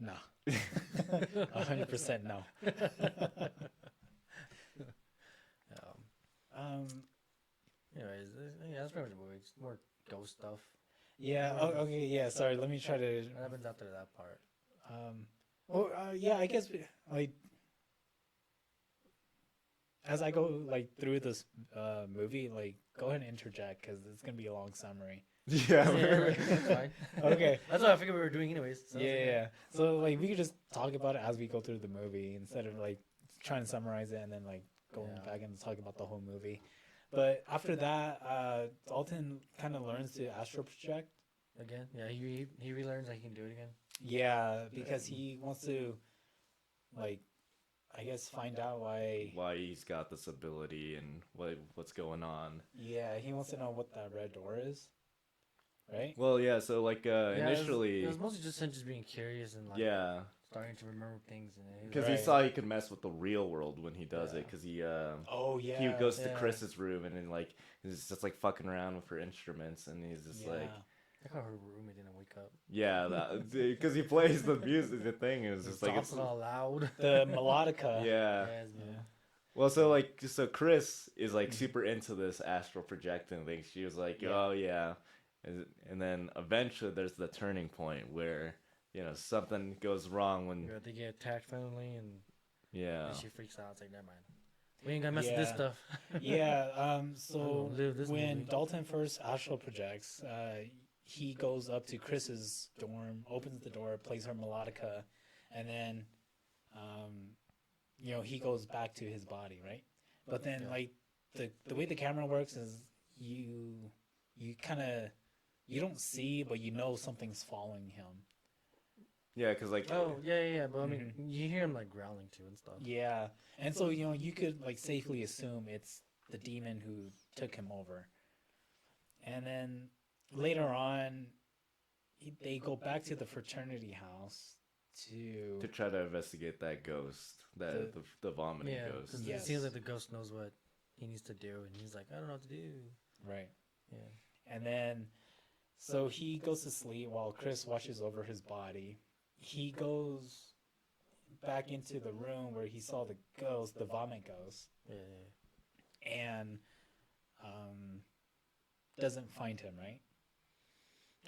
No. 100% no. Anyways, yeah, that's pretty much the movie. It's more ghost stuff. Yeah. Oh, okay. Yeah. Sorry. Let me try to. What happens after that part? Yeah. I guess like as I go like through this movie, like go ahead and interject because it's gonna be a long summary. yeah. That's fine. Okay. That's what I figured we were doing anyways. So Yeah. So like we could just talk about it as we go through the movie instead of like trying to summarize it and then like going back and talk about the whole movie. But after that, Dalton kind of learns to astral project. Again, yeah, he relearns that he can do it again. Yeah, because he wants to, like, I guess find out why. Why he's got this ability and what's going on. Yeah, he wants to know what that red door is, right? Well, yeah. So like Yeah, initially, it was mostly just him just being curious and like yeah. starting to remember things, and Because he saw he could mess with the real world when he does it. Because he Oh yeah. he goes to Yeah. Chris's room and then like he's just like fucking around with her instruments, and he's just like. I thought her roommate didn't wake up. Yeah, because he plays the music, the thing is just like Drops it all loud. the melodica. yeah. Yes, Yeah. man. Well, so Chris is like super into this astral projecting thing. She was like, Yeah. oh yeah, and then eventually there's the turning point where something goes wrong when They get attacked finally, and yeah. she freaks out. It's like, never mind. We ain't gonna mess with this Yeah. stuff. Yeah. So gonna live this when movie. Dalton first astral projects, he goes up to Chris's dorm, opens the door, plays her melodica, and then, he goes back to his body, right? But then, Yeah. like the way the camera works is you kind of you don't see, but you know something's following him. Yeah, because like Oh, yeah. But I mean, you hear him like growling too and stuff. Yeah, and so you could like safely assume it's the demon who took him over. And then later on, they go back to the fraternity house to try to investigate that ghost, the vomiting Yeah, ghost. because Yes. it seems like the ghost knows what he needs to do, and he's like, I don't know what to do. right. Yeah. And then, so he goes to sleep while Chris watches over his body. He goes back into the room where he saw the ghost, the vomit ghost, Yeah. and doesn't find him, right?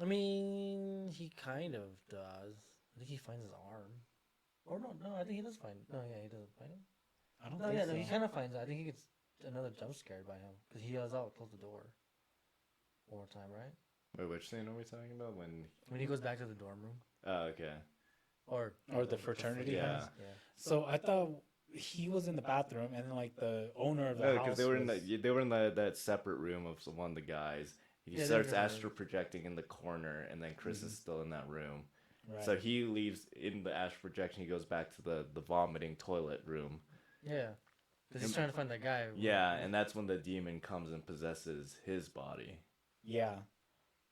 I mean, he kind of does. I think he finds his arm. Or no, I think he does find. No, yeah, he doesn't find him. I don't No, think yeah, so. no, he kind of finds it. I think he gets another jump scared by him because he yells out, "Close the door." One more time, right? Wait, which scene are we talking about? When he goes back to the dorm room, Oh, okay. or the fraternity Yeah. house. Yeah. So I thought he was in the bathroom, and then like the owner of the No, house. because they were in was- that separate room of one of the guys. He Yeah, starts they're- astral projecting in the corner, and then Chris is still in that room. Right. So he leaves in the astral projection. He goes back to the vomiting toilet room. Yeah. Because he's trying to find that guy. Yeah, and that's when the demon comes and possesses his body. Yeah,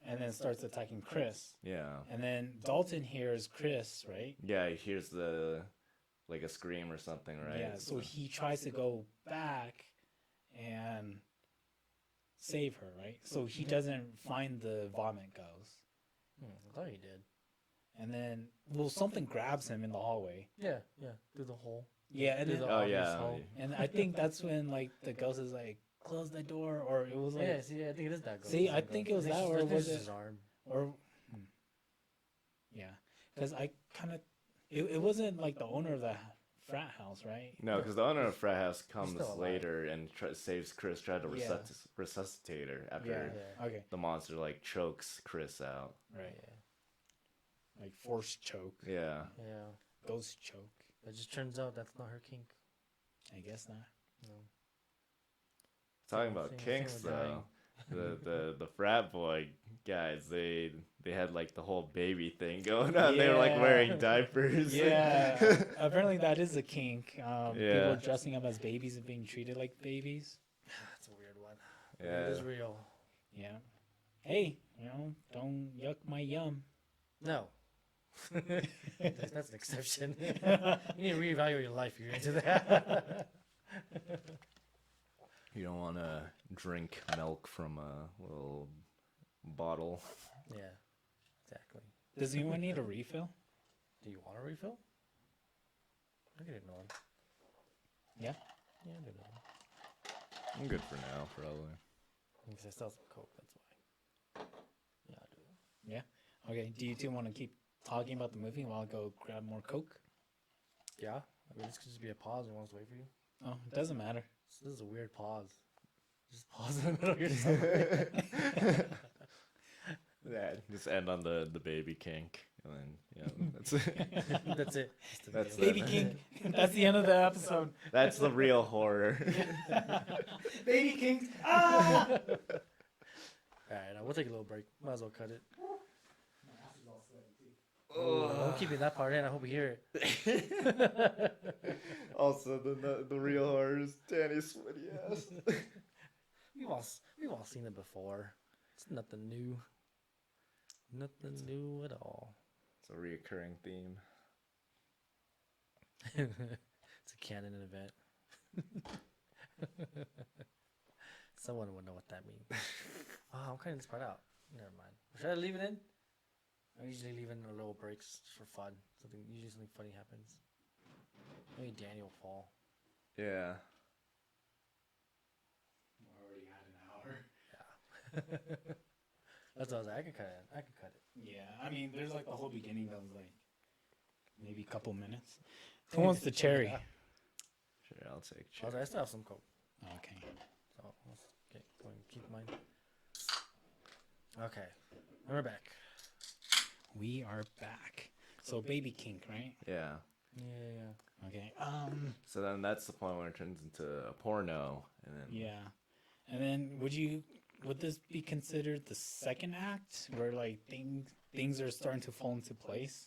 and then starts attacking Chris, Yeah. and then Dalton hears Chris, right? Yeah, he hears like a scream or something, right? Yeah. So he tries to go back and save her, right? So he doesn't find the vomit ghost, I thought he did. and then something grabs him in the hallway. Yeah. Through the hole. Yeah, and Through then, the Oh, obvious yeah. hole. and I think that's when like the ghost is like, close the door, or it was like, Yeah, see, I think it is that ghost. See, I think it was that, or was it- his arm? or yeah, because I kind of it wasn't like the owner of the frat house, right? No, because the owner of Frat House comes still alive. later and saves Chris, trying to Yeah. resuscitate her after Yeah. Okay. the monster like chokes Chris out. Right. Yeah. Like force choke, Yeah. Yeah. ghost choke. It just turns out that's not her kink. I guess not. No. Talking about Same kinks with though, the frat boy guys, they had like the whole baby thing going on. They were like Yeah. wearing diapers. Yeah. Apparently that is a kink. Yeah. People dressing up as babies and being treated like babies. That's a weird one. Yeah. It is real. Yeah. Hey, don't yuck my yum. No. that's an exception. You need to reevaluate your life if you're into that. You don't want to drink milk from a little bottle. Yeah, exactly. Does anyone need a refill? Do you want a refill? I can get another one. Yeah. Yeah, I'll do another one. I'm good for now, probably. Because I still have some Coke, that's why. Yeah, I'll do it. Yeah. Okay. Do you two want to keep talking about the movie while I go grab more Coke? Yeah? I mean, this could just be a pause and wants to wait for you. Oh, it doesn't matter. This is a weird pause. Just pause in the middle of your summary. Yeah, just end on the baby kink, and then that's it. That's it. That's Baby it. King. That's the end of the episode. That's the real horror. Baby King. Ah! Alright, we'll take a little break. Might as well cut it. I'm keeping that part in. I hope you hear it. Also, the real horror is Danny's sweaty ass. We've all seen it before. It's nothing new. Nothing new at all. It's a reoccurring theme. It's a canon event. Someone would know what that means. Oh, I'm cutting this part out. Never mind. Should I leave it in? I usually leave in little breaks just for fun. Usually something funny happens. Maybe Danny will fall. Yeah. We're already at an hour. That's what I was like. I can cut it. I can cut it. Yeah, I mean, there's like the whole beginning that was like maybe a couple minutes. Who wants the cherry? Yeah. Sure, I'll take I was like, I still have some coke. Okay. So let's go and keep mine. Okay. We're back. We are back. So baby kink, right? Yeah. Yeah. Okay. So then that's the point where it turns into a porno, and then Yeah. And then would this be considered the second act where like things are starting to fall into place?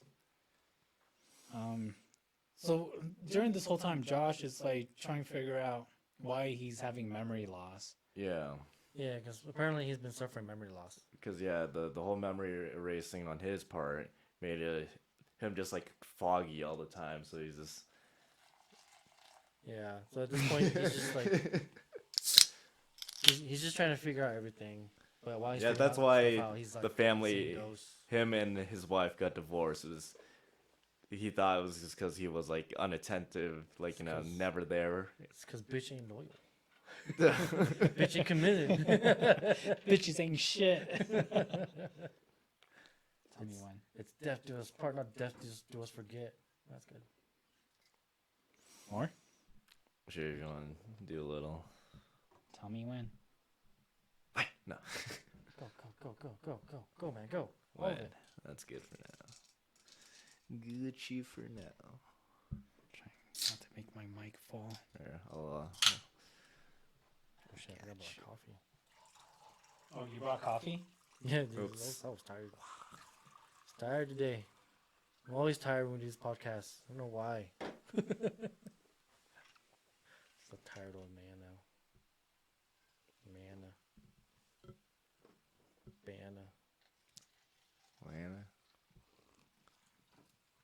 So during this whole time, Josh is like trying to figure out why he's having memory loss. yeah, Yeah, because apparently he's been suffering memory loss. because yeah, the whole memory erasing on his part made him just like foggy all the time. So he's just Yeah. So at this point, he's just like he's just trying to figure out everything. But while he's yeah. figuring That's out why stuff out, he's, like, the family, seeing ghosts. him and his wife got divorced. He thought it was just because he was like unattentive, like never there. It's because bitch ain't loyal. Bitch ain't committed. Bitches ain't shit. Tell me when. It's death do us part, not death do us forget. That's good. More? Sure, if you want to do a little. Tell me when. No. Go, man, go. All When? of it. That's good for now. Gucci for now. Trying not to make my mic fall. There, I'll, Oh shit, I got a coffee. Oh, you brought coffee? Yeah, dude, Oops. I was tired. Tired today. I'm always tired when we do these podcasts. I don't know why. So tired old man now. Lana.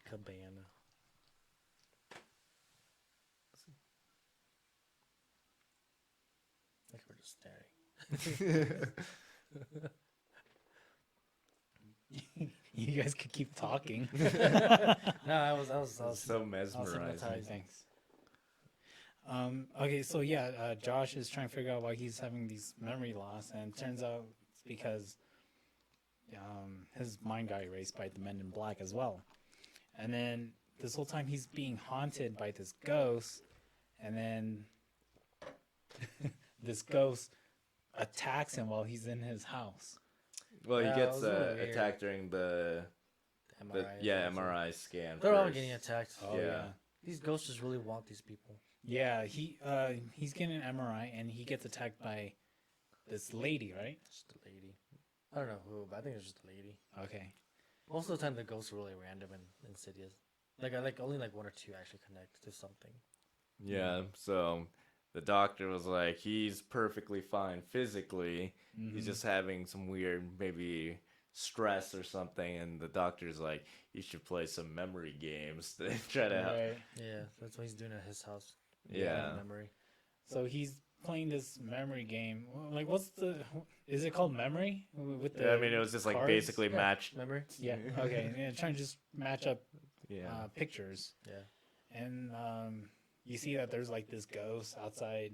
Cabana. I think we're just staring. You guys could keep talking. No, I was So mesmerizing. hypnotized. Thanks. Okay, so yeah, Josh is trying to figure out why he's having these memory loss, and it turns out it's because his mind got erased by the Men in Black as well. And then this whole time he's being haunted by this ghost, and then this ghost attacks him while he's in his house. Well, he Yeah, gets it was a little weird. attacked during the MRI scan. They're all first. getting attacked. Oh Yeah. yeah. These ghosts just really want these people. Yeah, he's getting an MRI and he gets attacked by this lady, right? Just a lady. I don't know who, but I think it's just a lady. Okay. Most of the time, the ghosts are really random and insidious. Like only like one or two actually connect to something. Yeah, so the doctor was like, he's perfectly fine physically. He's just having some weird, maybe stress or something. And the doctor's like, you should play some memory games to try to help. Right. Yeah, that's what he's doing at his house. Yeah. Memory. So he's playing this memory game. Like, is it called memory? With the I mean, it was just like cards? basically Yeah. matched. Remember? Yeah. Okay. Yeah, trying to just match up Yeah. pictures, Yeah. and you see that there's like this ghost outside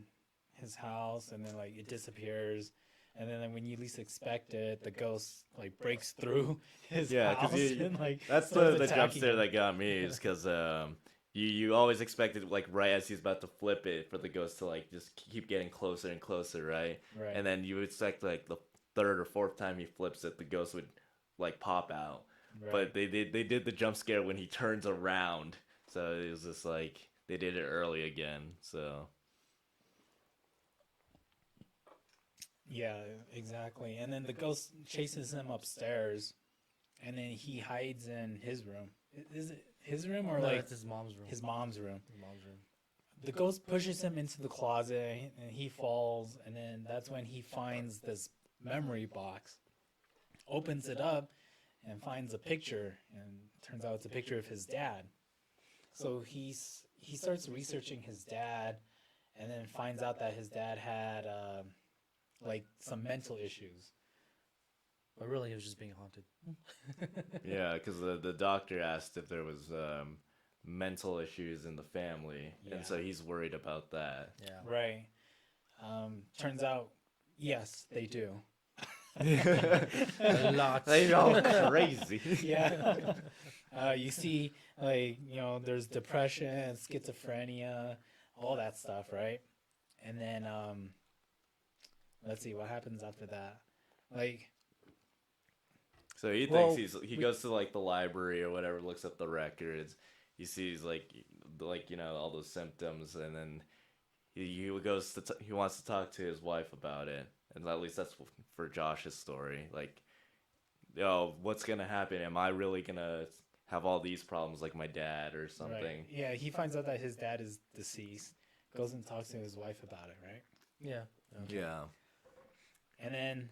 his house, and then like it disappears, and then like, when you least expect it, the ghost like breaks through his Yeah, house. because And, like, that's starts the jump attacking scare him. that got me is because you always expect it like right as he's about to flip it for the ghost to like just keep getting closer and closer, right? Right. And then you would expect like the third or fourth time he flips it, the ghost would like pop out. Right. But they did the jump scare when he turns around, so it was just like they did it early again. So Yeah, exactly. And then the ghost chases him upstairs, and then he hides in his room. Is it his room or No, like that's his mom's room. his mom's room? His mom's room. The ghost pushes him into the closet, and he falls. And then that's when he finds this memory box, opens it up, and finds a picture. And turns out it's a picture of his dad. So he starts researching his dad, and then finds out that his dad had like some mental issues. But really, he was just being haunted. Yeah, because the doctor asked if there was mental issues in the family, Yeah. and so he's worried about that. Yeah. Right. Turns out, yes, they do. A lot. They're all crazy. Yeah. You see, like, there's depression, schizophrenia, all that stuff, right? And then, let's see what happens after that. Like, So he thinks he goes to like the library or whatever, looks up the records. He sees like all those symptoms, and then he goes to he wants to talk to his wife about it, and at least that's for Josh's story. Like, what's gonna happen? Am I really gonna have all these problems like my dad or something? right. Yeah, he finds out that his dad is deceased, goes and talks to his wife about it, right? Yeah. Yeah. And then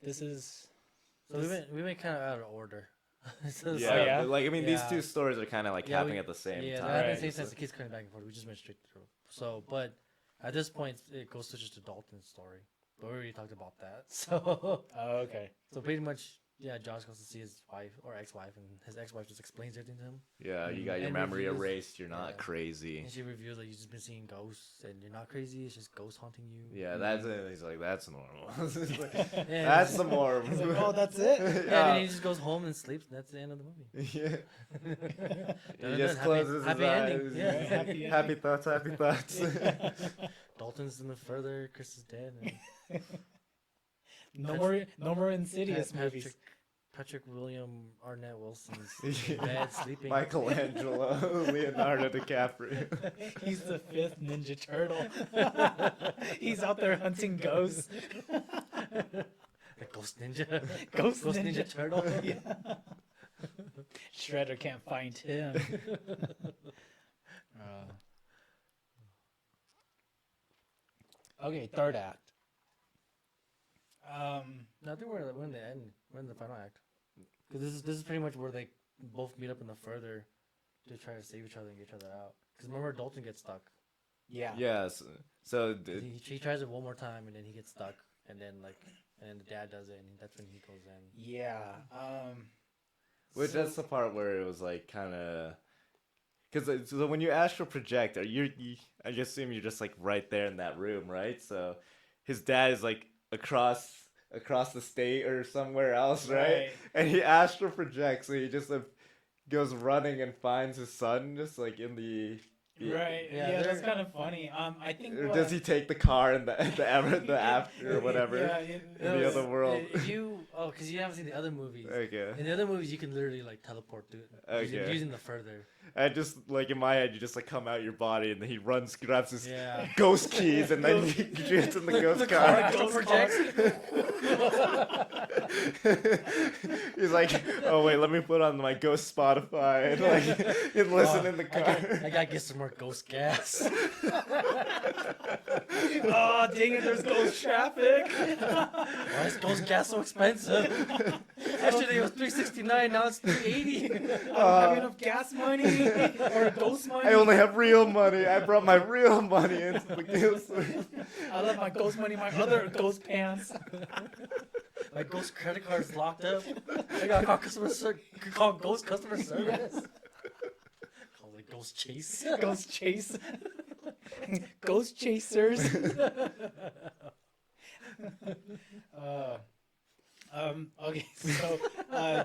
this is. So we went kind of out of order. So it's Yeah, like- yeah? but, like I mean, these Yeah. two stories are kind of like Yeah, happening we- at the same yeah, time. that happened Right. at the same time. The kids coming back and forth. We just went straight through. So, but at this point, it goes to just a Dalton story. But we already talked about that. So, Oh, okay. so pretty much, yeah, Josh goes to see his wife or ex-wife, and his ex-wife just explains everything to him. Yeah, you got your And memory reviews- erased. You're not yeah. crazy. And she reveals that you've just been seeing ghosts, and you're not crazy. It's just ghosts haunting you. Yeah, that's it. He's like, that's normal. Yeah, That's the more. He's like, oh, that's it? Yeah, and then he just goes home and sleeps, and that's the end of the movie. Yeah. Dun, He dun, just happy- closes happy his ending, eyes. yeah. Happy ending. Happy thoughts, happy thoughts. Dalton's in the further. Chris is dead. And No more Insidious movies. Patrick William Arnett Wilson's in bed sleeping. Michelangelo, Leonardo DiCaprio. He's the fifth Ninja Turtle. He's out there hunting ghosts. The Ghost Ninja. Ghost Ghost Ninja. Ninja Turtle. Yeah. Shredder can't find him. Okay, third act. No, I think we're in the end. We're in the final act. Because this is pretty much where they both meet up in the further to try to save each other and get each other out. Because remember, Dalton gets stuck. Yeah. Yes. So, He tries it one more time and then he gets stuck. And then the dad does it, and that's when he goes in. Yeah. which so- that's the part where it was like kind of. Because so when you astral project, you I just assume you're just like right there in that room, right? So his dad is like across the state or somewhere else, right? And he astral projects, so he just goes running and finds his son just like in the. Right. Yeah, Yeah, that's they're- kind of funny. I think. Or does he take the car and the after or whatever Yeah, in the other world? Because you haven't seen the other movies. Okay. In the other movies, you can literally like teleport to it Okay. using the further. I just like in my head, you just like come out your body and then he runs, grabs his Yeah. ghost keys, and then he gets in the ghost car. Astral projects. He's like, oh wait, let me put on my ghost Spotify and like and listen in the car. I gotta get some more ghost gas. Oh, dang it! There's ghost traffic. Why is ghost gas so expensive? Yesterday it was $3.69. Now it's $3.80. I don't have enough gas money or ghost money. I only have real money. I brought my real money into the ghost. I left my ghost money in my other ghost pants. My ghost credit card is locked up. I gotta call ghost customer service. Call it ghost chase. Ghost chase. Ghost chasers. Okay, so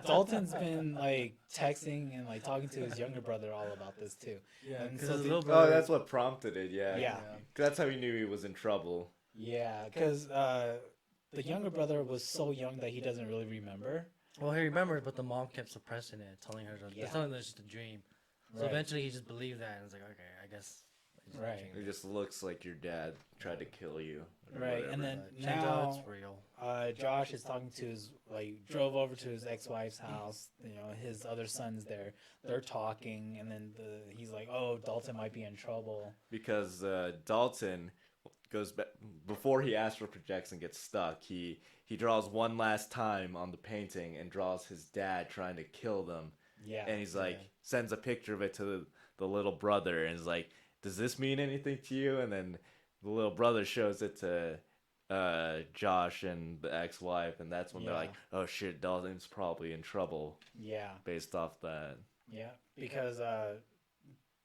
Dalton's been like texting and like talking to his younger brother all about this too. Yeah, And because so his the- little Oh, brother. that's what prompted it. Yeah. Yeah. 'Cause that's how he knew he was in trouble. Yeah, because the younger brother was so young that he doesn't really remember. Well, he remembered, but the mom kept suppressing it, telling her Yeah. telling her it's just a dream. So Right. eventually, he just believed that and was like, okay, I guess. I just Right. changed It it. just looks like your dad tried to kill you. or Right, whatever. and then Turns out now it's real. Josh is talking to his drove over to his ex-wife's house. You know, his other son's there. They're talking, and then he's like, "Oh, Dalton might be in trouble." Because Dalton goes back before he astral projects and gets stuck. He draws one last time on the painting and draws his dad trying to kill them. Yeah. And he's like, sends a picture of it to the little brother, and is like, does this mean anything to you? And then the little brother shows it to Josh and the ex-wife, and that's when they're like, oh shit, Dalton's probably in trouble. Yeah. Based off that. Yeah, because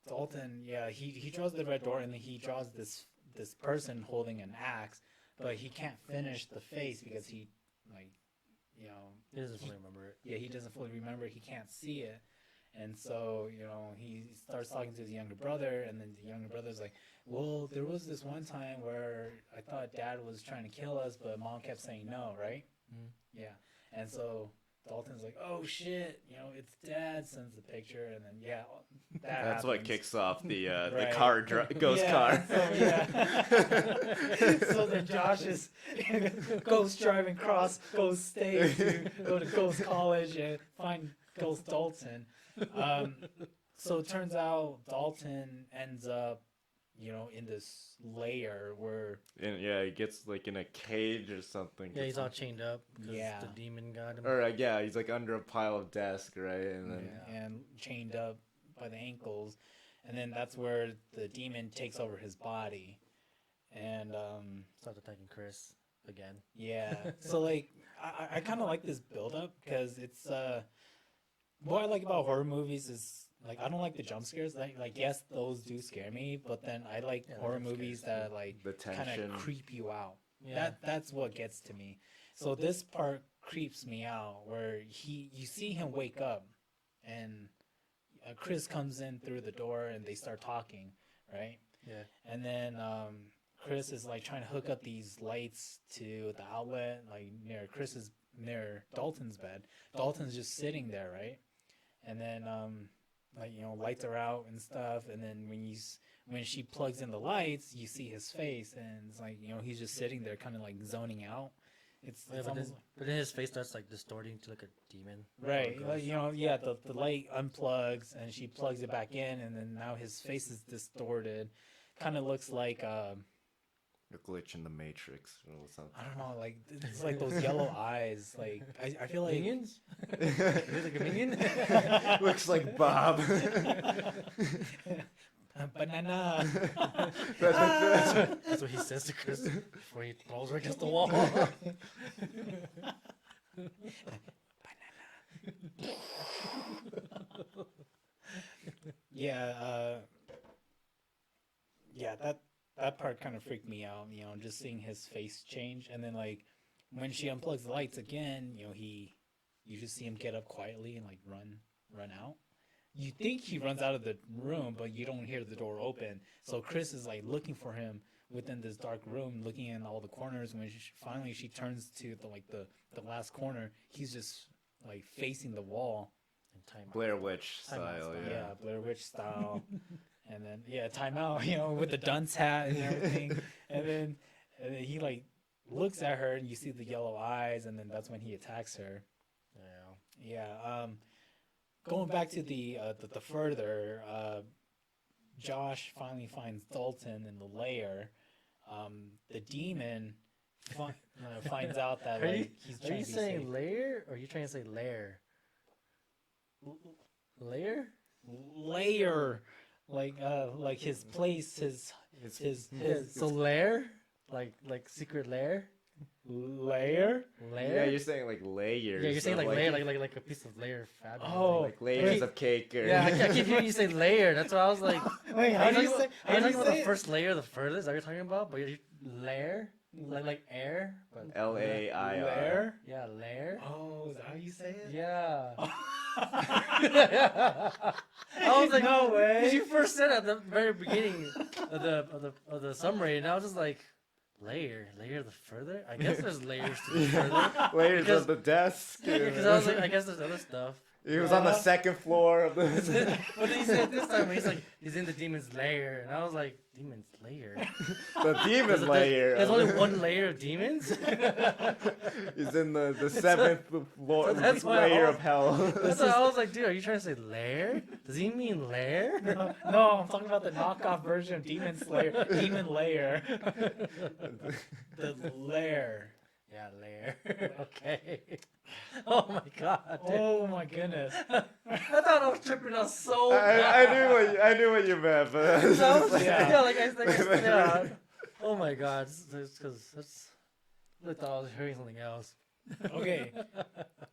Dalton, he draws the red door, and then he draws this person holding an axe, but he can't finish the face because he, like, you know, He doesn't fully remember it. Yeah, he doesn't fully remember. He can't see it, and so he starts talking to his younger brother, and then the younger brother's like, "Well, there was this one time where I thought Dad was trying to kill us, but Mom kept saying no, right?" Mhm. Yeah, and so Dalton's like, "Oh shit, it's Dad." Sends the picture, and then That's what kicks off the Right. car ghost car. So then Josh is ghost driving across Ghost State to go to Ghost College and find Ghost Dalton. So it turns out Dalton ends up, in this lair where He gets like in a cage or something. Yeah, he's all chained up because Yeah. the demon got him. Or he's like under a pile of desk, right? And then and chained up by the ankles, and then that's where the demon takes over his body, and Starts attacking Chris again. yeah. So like, I kind of like this build up because it's what I like about horror movies is like I don't like the jump scares. Like yes, those do scare me, but then I like Yeah, the horror jump movies scares, that like the kind tension. of creep you out. Yeah. That's what gets to me. So this part creeps me out where you see him wake up, and Chris comes in through the door and they start talking, right? Yeah. And then Chris is like trying to hook up these lights to the outlet, like near Dalton's bed. Dalton's just sitting there, right? And then lights are out and stuff. And then when she plugs in the lights, you see his face, and it's like he's just sitting there, kind of like zoning out. It's almost But then his face starts like distorting to like a demon. right. Or a ghost. The light unplugs and she plugs it back in, and then now his face is distorted. Kind of looks like a glitch in the Matrix or something. I don't know, like it's like those yellow eyes. Like I feel like Minions? Is it like a minion? Looks like Bob. banana. That's what he says to Chris before he throws her against the wall. That part kind of freaked me out, just seeing his face change, and then like when she unplugs the lights again, you just see him get up quietly and like run out. You think he runs out of the room, but you don't hear the door open. So Chris is like looking for him within this dark room, looking in all the corners. When finally she turns to the last corner, he's just like facing the wall. Blair Witch style, Yeah, Blair Witch style. And then timeout, with the dunce hat and everything. and then he like looks at her, and you see the yellow eyes, and then that's when he attacks her. Yeah. Going back to the further, Josh finally finds Dalton in the lair. The demon finds out that he's trying Are you to be saying safe. lair, or are you trying to say lair? Lair? Lair, like his place, his So lair, like secret lair. lair. Lair. Yeah, you're saying like layers. Yeah, you're saying of, like layer, like a piece of layer fabric. Oh, like layers of cake. Or Yeah, I keep hearing you say layer. That's why I was like, Wait, how do you say? Are you talking about the first layer, the furthest? Is that what you're talking about? But you're layer, like air, but Lair. Lair? yeah, layer. Oh, is that how you say it? Yeah. I was like, No way. Because you first said it at the very beginning of the summary, and I was just like, layer the further. I guess there's layers to the further. Layers Because- of the desk. Because I was like, I guess there's other stuff. He was on the second floor of the. But then he said this time he's like, he's in the demon's lair, and I was like, demon's lair. The demon layer. There's only one layer of demons. He's in the seventh floor That's why I layer was- of hell. That's why I was like, dude, are you trying to say lair? Does he mean lair? No, I'm talking about the knockoff version of Demon Slayer. Demon Lair. The Lair. Yeah, Lair. Okay. Oh my god. Dude. Oh my goodness. I thought I was tripping out so I knew what you meant, but yeah, like I yeah. Oh my god, because I thought I was hearing something else. Okay.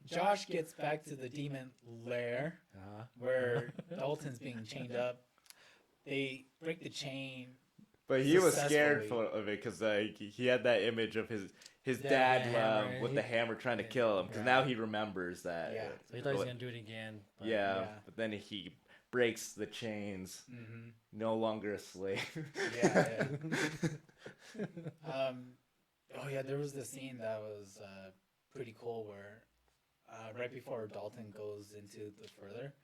Josh gets back to the demon lair where Dalton's being chained up. They break the chain. But he was scared Successfully. of it because he had that image of his Yeah, dad the hammer, with he- the hammer trying to kill him. Because right. now he remembers that. Yeah. So he thought he was gonna do it again. But Yeah, Yeah. but then he breaks the chains. Mm-hmm. No longer a slave. Yeah. Oh yeah, there was this scene that was pretty cool where right before Dalton goes into the further,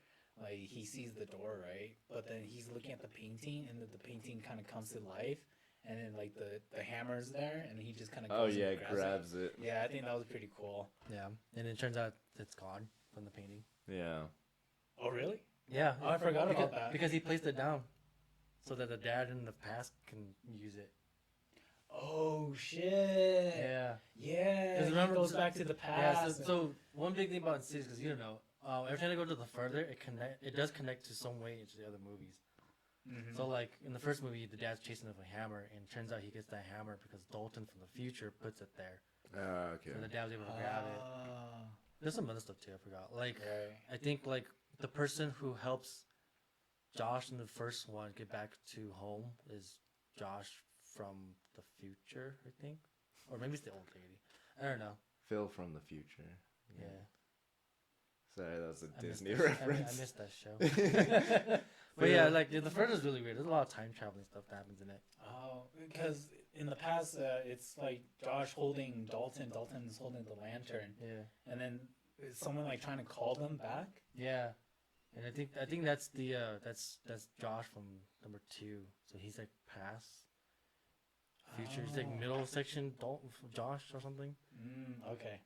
like he sees the door, right? But then he's looking at the painting, and the painting kind of comes to life, and then like the hammer's there, and he just kind of Oh goes yeah, and grabs it. Yeah, I think that was pretty cool. Yeah, and it turns out it's gone from the painting. Yeah. Oh really? Yeah, Oh, I forgot about that. because he placed it down, so that the dad in the past can use it. Oh shit! Yeah. Yeah. 'Cause He remember goes the- back to the Yeah. past. So one big thing about Insidious, because you don't know, every time I go to the further, it does connect to some way into the other movies. Mhm. So like in the first movie, the dad's chasing with a hammer, and it turns out he gets that hammer because Dalton from the future puts it there, Okay. so the dad was able to grab it. Ah, There's some other stuff too. I forgot. Like right. I think like the person who helps Josh in the first one get back to home is Josh from the future, I think, or maybe it's the old lady. I don't know. Phil from the future. Yeah. Sorry, that was a I missed Disney that sh- reference. I missed that show. But yeah, like the first is really weird. There's a lot of time traveling stuff that happens in it. Oh, because in the past, it's like Josh holding Dalton. Dalton's holding the lantern, Yeah. and then is someone like trying to call them back. Yeah. And I think that's the that's Josh from number 2. So he's like past future. He's like Oh. middle section Josh or something. Okay.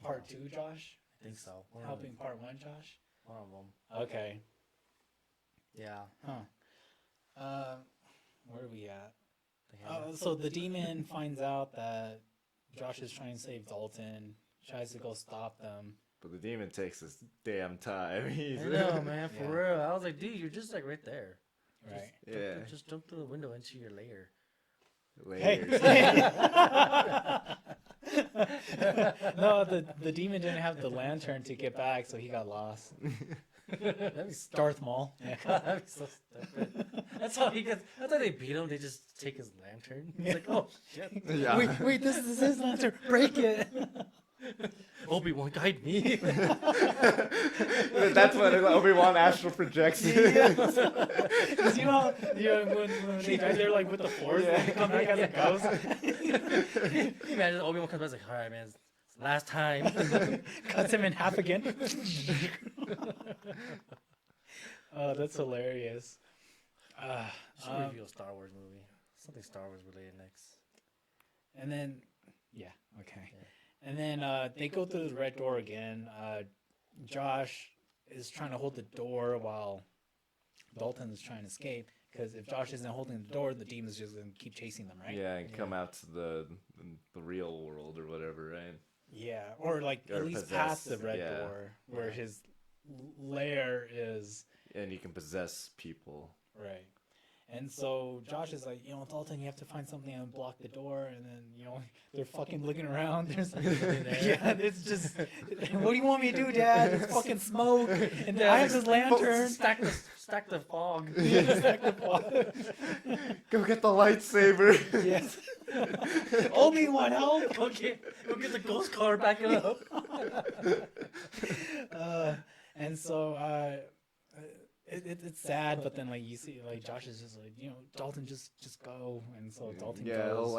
Part 2, Josh. I think so. Helping part 1, Josh. One of them. Okay. Yeah. Huh. Where are we at? The hammer. So the demon finds out that Josh is trying to save Dalton. Tries to go stop them. But the demon takes his damn time. He's I know, man, for Yeah. real. I was like, dude, you're just like right there. Right. Yeah. Just jump through the window into your lair. Layers. No, the demon didn't have the lantern to get back, so he got lost. That'd be Darth Maul. Yeah. That'd be so stupid. That's how he gets. That's how they beat him. They just take his lantern. He's like, oh shit. Yeah. Wait, this is his lantern. Break it. Obi-Wan, guide me. That's what Obi-Wan astral projects. Because you know when they die, they're like with the force, and they come back as a ghost. Imagine Obi-Wan comes back like, all right, man, it's last time. Cuts him in half again. Oh, that's hilarious. Should review a Star Wars movie. Something Star Wars related next. And then, yeah, okay. And then they go through the red door again. Josh is trying to hold the door while Dalton is trying to escape. Because if Josh isn't holding the door, the demon's just going to keep chasing them, right? Yeah, and come out to the real world or whatever, right? Yeah, or like Or at least possess, past the red yeah. door where his lair is. And you can possess people. Right. And so Josh is like, Dalton, you have to find something and block the door. And then, they're fucking looking around. There's yeah, it's just, what do you want me to do, Dad? It's fucking smoke. And then I have this lantern. Stack the fog. Stack the fog. Go get the lightsaber. Yes. Obi-Wan, help. Go get the ghost car, back it up. And so it's sad, but then like you see like Josh is just like Dalton just go, and so Dalton Yeah, goes.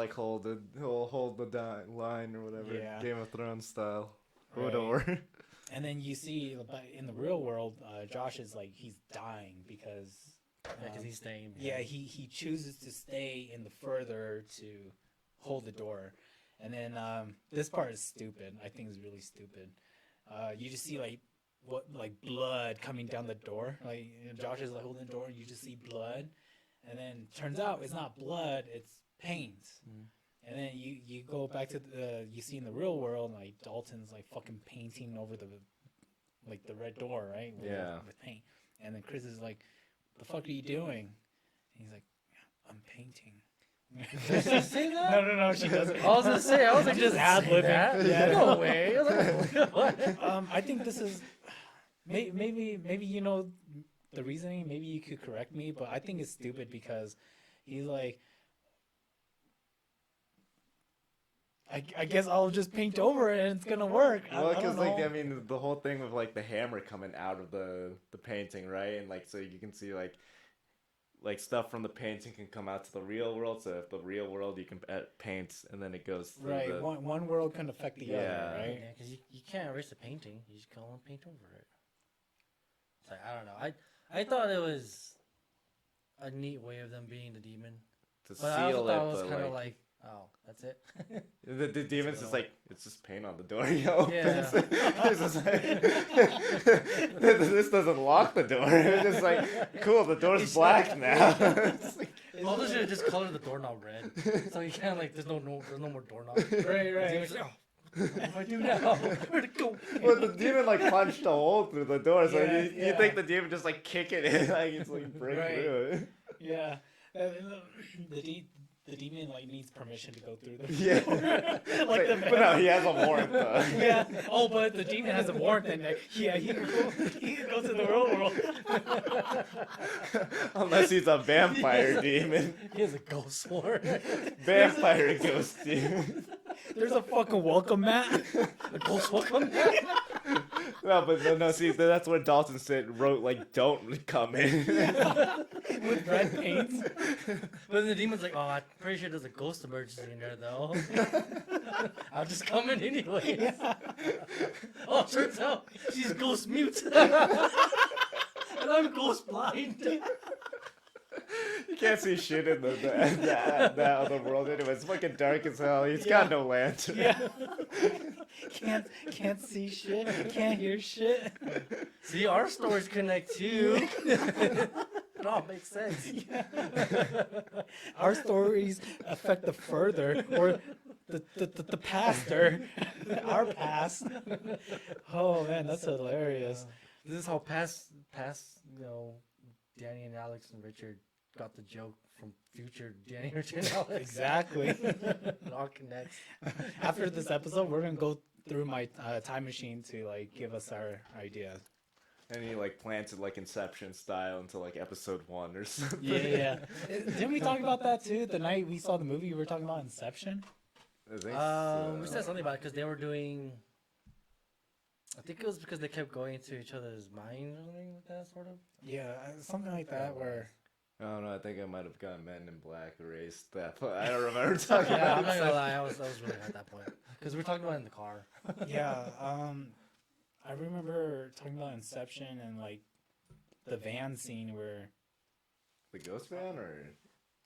he'll hold the line or whatever. Yeah. Game of Thrones style. Right. Hodor. And then you see in the real world, Josh is like he's dying because Because he's staying. yeah he chooses to stay in the further to hold the door, and then this part is stupid. I think it's really stupid. You just see like blood coming down the door. Like Josh is like holding the door, and you just see blood, and then turns out it's not blood, it's paint. And then you go back to you see in the real world, like Dalton's like fucking painting over the red door, right? With paint. And then Chris is like, "The fuck are you doing?" And he's like, "I'm painting." Does she say that? No, she doesn't. I was gonna say, I was like, just just ad-libbing. Yeah. No way. I was like, what? I think this is maybe you know the reasoning. Maybe you could correct me, but I think it's stupid because he's like, I guess I'll just paint over it and it's gonna work. Well, I because don't like know. I mean, the whole thing with like the hammer coming out of the painting, right? And like so you can see like stuff from the painting can come out to the real world. So if the real world you can paint, and then it goes through Right, the, one world can affect the Yeah. other, right? Yeah, because you can't erase the painting. You just go and paint over it. It's like, I don't know. I thought it was a neat way of them being the demon. to But I also seal thought it. it was But kind of like like, oh, that's it. the demon's just So- like it's just paint on the door. He opens. Yeah. It's just like, this doesn't lock the door. It's just like cool. The door's black now. It's like, Well, they should have just colored the doorknob red, so you can't like. There's no more doorknob. Right. Like, oh, what do I do now? Where'd it go? well, the demon like punched a hole through the door, so Yeah, you yeah. think the demon just like kick it in, like it's like break Right. through it. Yeah, the demon like needs permission to go through the Yeah. like the But no, he has a warrant though. yeah. Oh, but the demon has a warrant, and like, yeah, he can go to the real world. Unless he's a vampire demon. He has a ghost sword. Vampire ghost demon. There's a fucking welcome mat. A ghost welcome. No, but no, see, that's where Dalton wrote, like, don't come in. With red paint. But then the demon's like, oh, I'm pretty sure there's a ghost emergency in there though. I'll just come in anyway. Oh, turns out she's ghost mute. And I'm ghost blind. You can't see shit in that other world anyway. It's fucking dark as hell. He's got no lantern. Yeah. Can't see shit. Can't hear shit. See, our stories connect too. It all makes sense. Our stories affect the further or the pastor. Our past. Oh man, that's hilarious. This is how past, Danny and Alex and Richard got the joke from future Danny, Richard, and Alex. Exactly. It all connects. After this episode, we're gonna go through my time machine to like give us our ideas. And he, like, planted, like, Inception style into, like, episode 1 or something. Yeah. Didn't we talk about that too? The night we saw the movie, we were talking about Inception. I think so. We said something about it because they were doing. I think it was because they kept going into each other's minds or something like that, sort of. Yeah, something like that. Where I don't know. I think I might have gotten Men in Black erased that. But I don't remember talking Yeah, about I'm not it. gonna lie, I was really at that point because we were talking about it in the car. yeah, I remember talking about Inception and like the van scene where The ghost van or?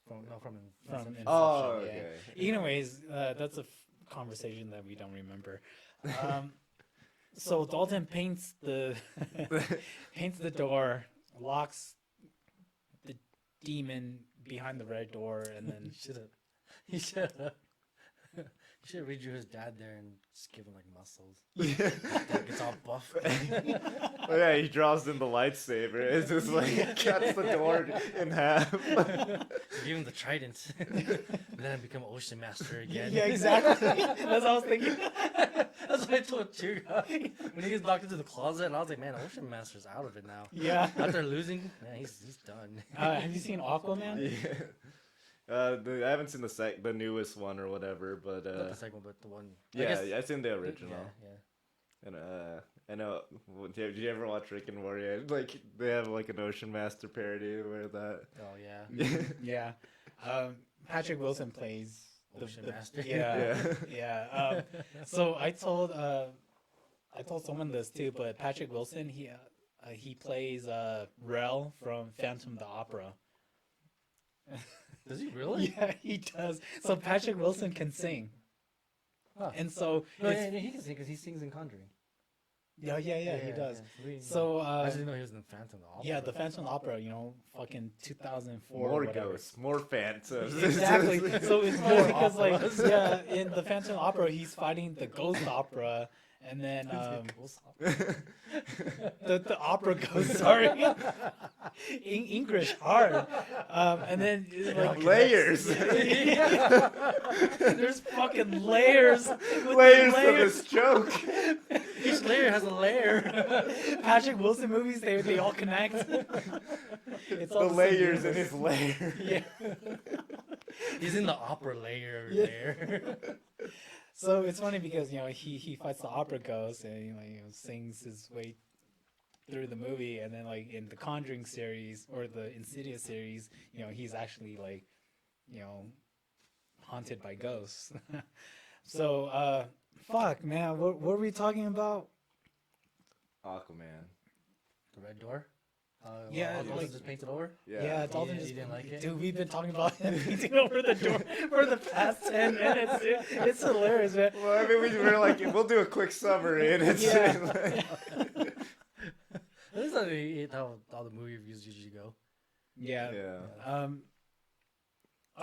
From Inception. Oh, yeah. okay. Anyways, that's a conversation that we don't remember. So Dalton paints the door, locks the demon behind the red door, and then He should have redrew his dad there and just give him like muscles. Dad gets all buff. Oh yeah, he draws in the lightsaber. It's just like cuts the door in half. Give him the trident. And then I become Ocean Master again. yeah, exactly. That's what I was thinking. That's what I told you when he gets locked into the closet, and I was like, man, Ocean Master's out of it now. Yeah. After losing, man, he's done. Have you seen Aquaman? Yeah. I haven't seen the newest one or whatever, but Not the second one, but the one. yeah, I've seen the original. Yeah. And I know. Did you ever watch Rick and Morty? Like they have like an Ocean Master parody where that. Oh yeah. Yeah. Patrick Wilson plays Ocean Master. Yeah. So I told someone this too, but Patrick Wilson, he plays Rel from Phantom of the Opera. Does he really? Yeah, he does. So Patrick Wilson can sing, Huh. and so No, yeah, he can sing because he sings in Conjuring. Yeah, he does. Yeah. So, I didn't know he was in the Phantom of the Opera. yeah, the Phantom Opera, you know, fucking 2004. More or whatever. ghosts, more phantoms. Exactly. So it's funny because, like, operas. yeah, in the Phantom Opera, he's fighting the ghost opera, and then the opera ghost. Sorry, English hard. And then like Layers. there's fucking layers. With Layers the of this joke. Each layer has a layer. Patrick Wilson movies, they all connect. It's all The same layers in universe. his lair. Yeah. He's in the opera layer Yeah. there. So it's funny because, you know, he fights the opera ghost and you know, sings his way through the movie, and then like in the Conjuring series or the Insidious series, you know, he's actually like, you know, haunted by ghosts. So fuck man, what were we talking about? Aquaman. The Red Door? Yeah, Dalton like- just painted over? Yeah. Dalton You just didn't like it? Dude, we've been talking about him painting over the door for the past 10 minutes. It's hilarious, man. Well, I mean, we're like, we'll do a quick summary, and it's Yeah. That's how all the movie reviews usually go. Yeah. yeah.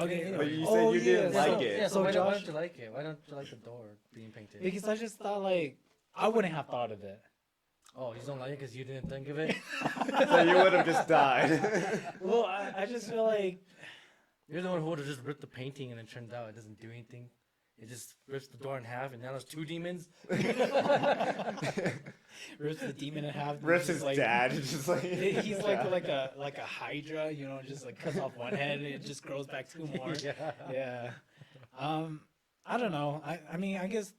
Okay. But you oh, said you didn't yeah, like so, it. Yeah, So so why Josh, don't you like it? Why don't you like the door being painted? because I just thought like I wouldn't have thought of it. Oh, you don't like it because you didn't think of it? So you would have just died. Well, I just feel like You're the one who would have just ripped the painting and it turns out it doesn't do anything. It just rips the door in half and now there's two demons. rips the demon in half. Rips just, his like, dad. Just like He's like a hydra, you know, just like cuts off one head and it just grows back two more. Yeah. Yeah. I don't know. I mean, I guess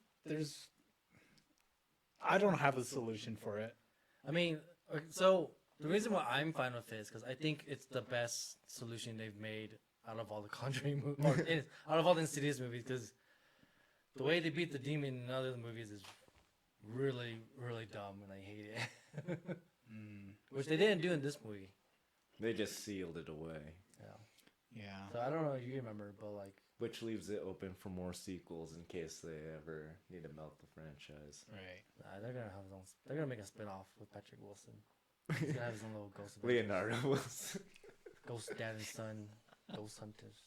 I don't have a solution for it. I mean, so the reason why I'm fine with it is because I think it's the best solution they've made out of all the Conjuring movies, out of all the Insidious movies, because the way they beat the demon in other movies is really, really dumb, and I hate it. Which they didn't do in this movie. they just sealed it away, Yeah. So I don't know if you remember, but like, which leaves it open for more sequels in case they ever need to melt the franchise. Right. they're gonna make a spin-off with Patrick Wilson. He's gonna have his own little ghost. Leonardo Wilson. Ghost dad and son, ghost hunters.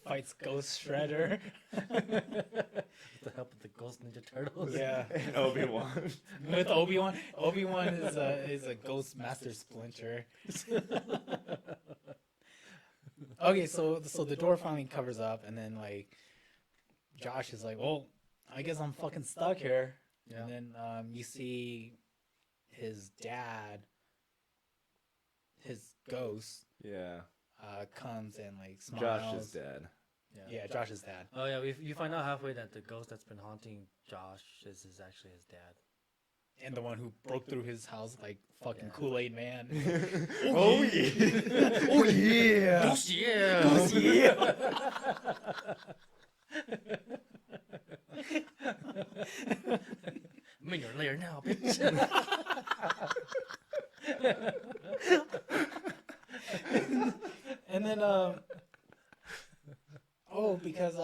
Fights Ghost Shredder. With the help of the Ghost Ninja Turtles. Yeah. And Obi-Wan. With Obi-Wan. Obi-Wan is a Ghost Master Splinter. Okay, so the door finally covers up, and then like Josh is like, "Well, I guess I'm fucking stuck here." Yeah. And then you see his dad, his ghost, Yeah. comes and like smiles. Josh's dad. Yeah, Josh's dad. Oh yeah, you find out halfway that the ghost that's been haunting Josh is actually his dad. And the one who broke through his house like fucking Yeah. Kool-Aid Man. Oh yeah. Oh yeah. Ghost, yeah. Ghost, yeah. I'm in your lair now, bitch. And then because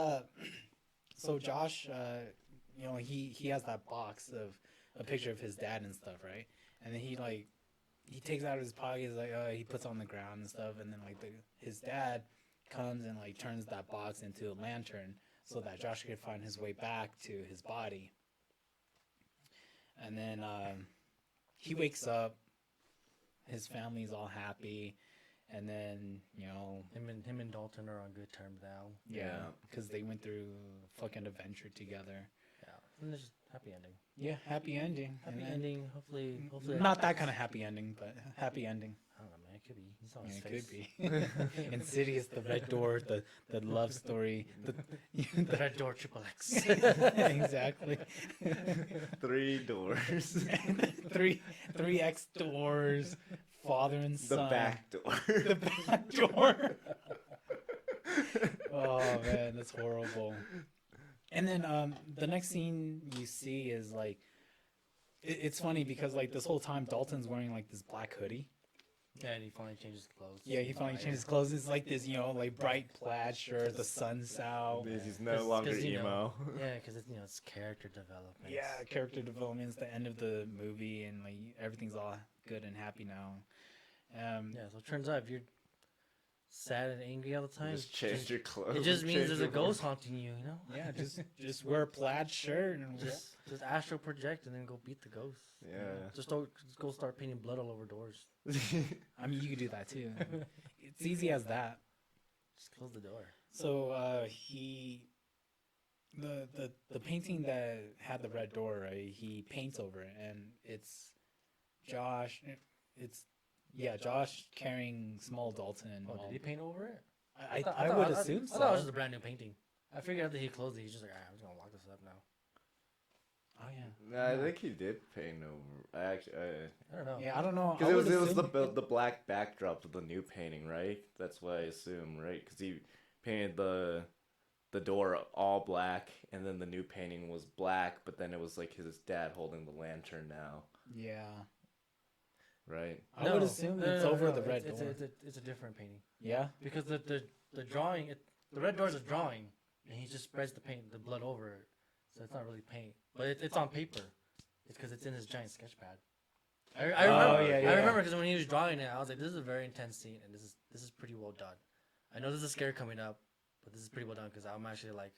so Josh you know, he has that box of a picture of his dad and stuff, right? And then he takes out of his pocket, like he puts it on the ground and stuff, and then like his dad comes and like turns that box into a lantern so that Josh can find his way back to his body. And then he wakes up, his family's all happy, and then, you know, Him and Dalton are on good terms now. yeah, because they went through a fucking adventure together. Yeah, and there's happy ending. Yeah, happy ending. Happy And then- ending. Hopefully. Not that kind of happy ending, but happy ending. I don't know, man. It could be. He's on Yeah, his it face. could be. Insidious, the Red Door, the love story, The Red Door Triple X. exactly. 3 doors. three X doors, father and The son. back door. The back door. Oh man, that's horrible. And then the next scene you see is like, it's funny because like this whole time Dalton's wearing like this black hoodie, Yeah, and he finally changed his clothes. Yeah, he finally changed his clothes. It's like this, like bright plaid shirt. The sun's out. He's no longer 'cause, emo. Yeah, because it's character development. Yeah, character development is the end of the movie, and like everything's all good and happy now. Yeah, so it turns out if you're sad and angry all the time, Just change your clothes. it just means change there's a your ghost haunting you. Yeah, just wear a plaid shirt and Just astral project and then go beat the ghost. Yeah. Just go start painting blood all over doors. I mean, you could do that too. It's easy as that. Just close the door. So the painting that had the red door, right? He paints over it, and it's Josh. Josh carrying small Dalton. Oh, did he paint over it? I would assume so. I thought it was just a brand new painting. I figured after he closed it, he's just like, I'm just gonna lock this up now. Oh yeah. No, I think he did paint over. Actually, I don't know. Yeah, I don't know. because it was the black backdrop of the new painting, right? That's what I assume, right? Because he painted the door all black, and then the new painting was black, but then it was like his dad holding the lantern now, Yeah. right? I would assume it's over the red door. It's a different painting. Yeah. Because the drawing, the red door is a drawing, and he just spreads the blood over it, so it's not really paint, but it's on paper. It's because it's in his giant sketch pad. I remember. yeah. I remember because when he was drawing it, I was like, "This is a very intense scene, and this is pretty well done." I know there's a scare coming up, but this is pretty well done because I'm actually like,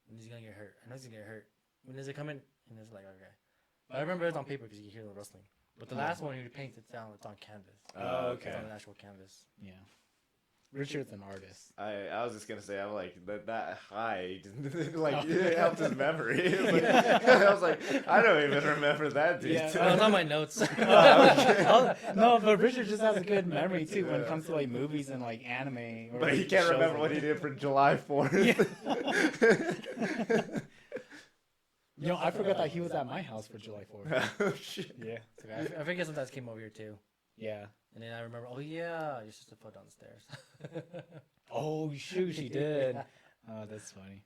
when he's gonna get hurt. I know he's gonna get hurt. When does it come in? And it's like, okay. But I remember it's on paper because you can hear the rustling. But the last one, he paints it down. It's on canvas. Oh, okay. It's on an actual canvas. Yeah. Richard's an artist. I was just gonna say, I'm like that high, like it helped his memory. Like, I was like, I don't even remember that detail. Yeah, it's on my notes. No, but Richard just has a good memory too when it comes to like movies and like anime. Or, But he like, can't shows remember like what he that. did for July 4th. I forgot that he was at my house for July 4th. Oh shit. Yeah. I forget sometimes came over here too. Yeah. And then I remember, oh yeah, your sister fell down the stairs. Oh shoot, she did. Oh, that's funny.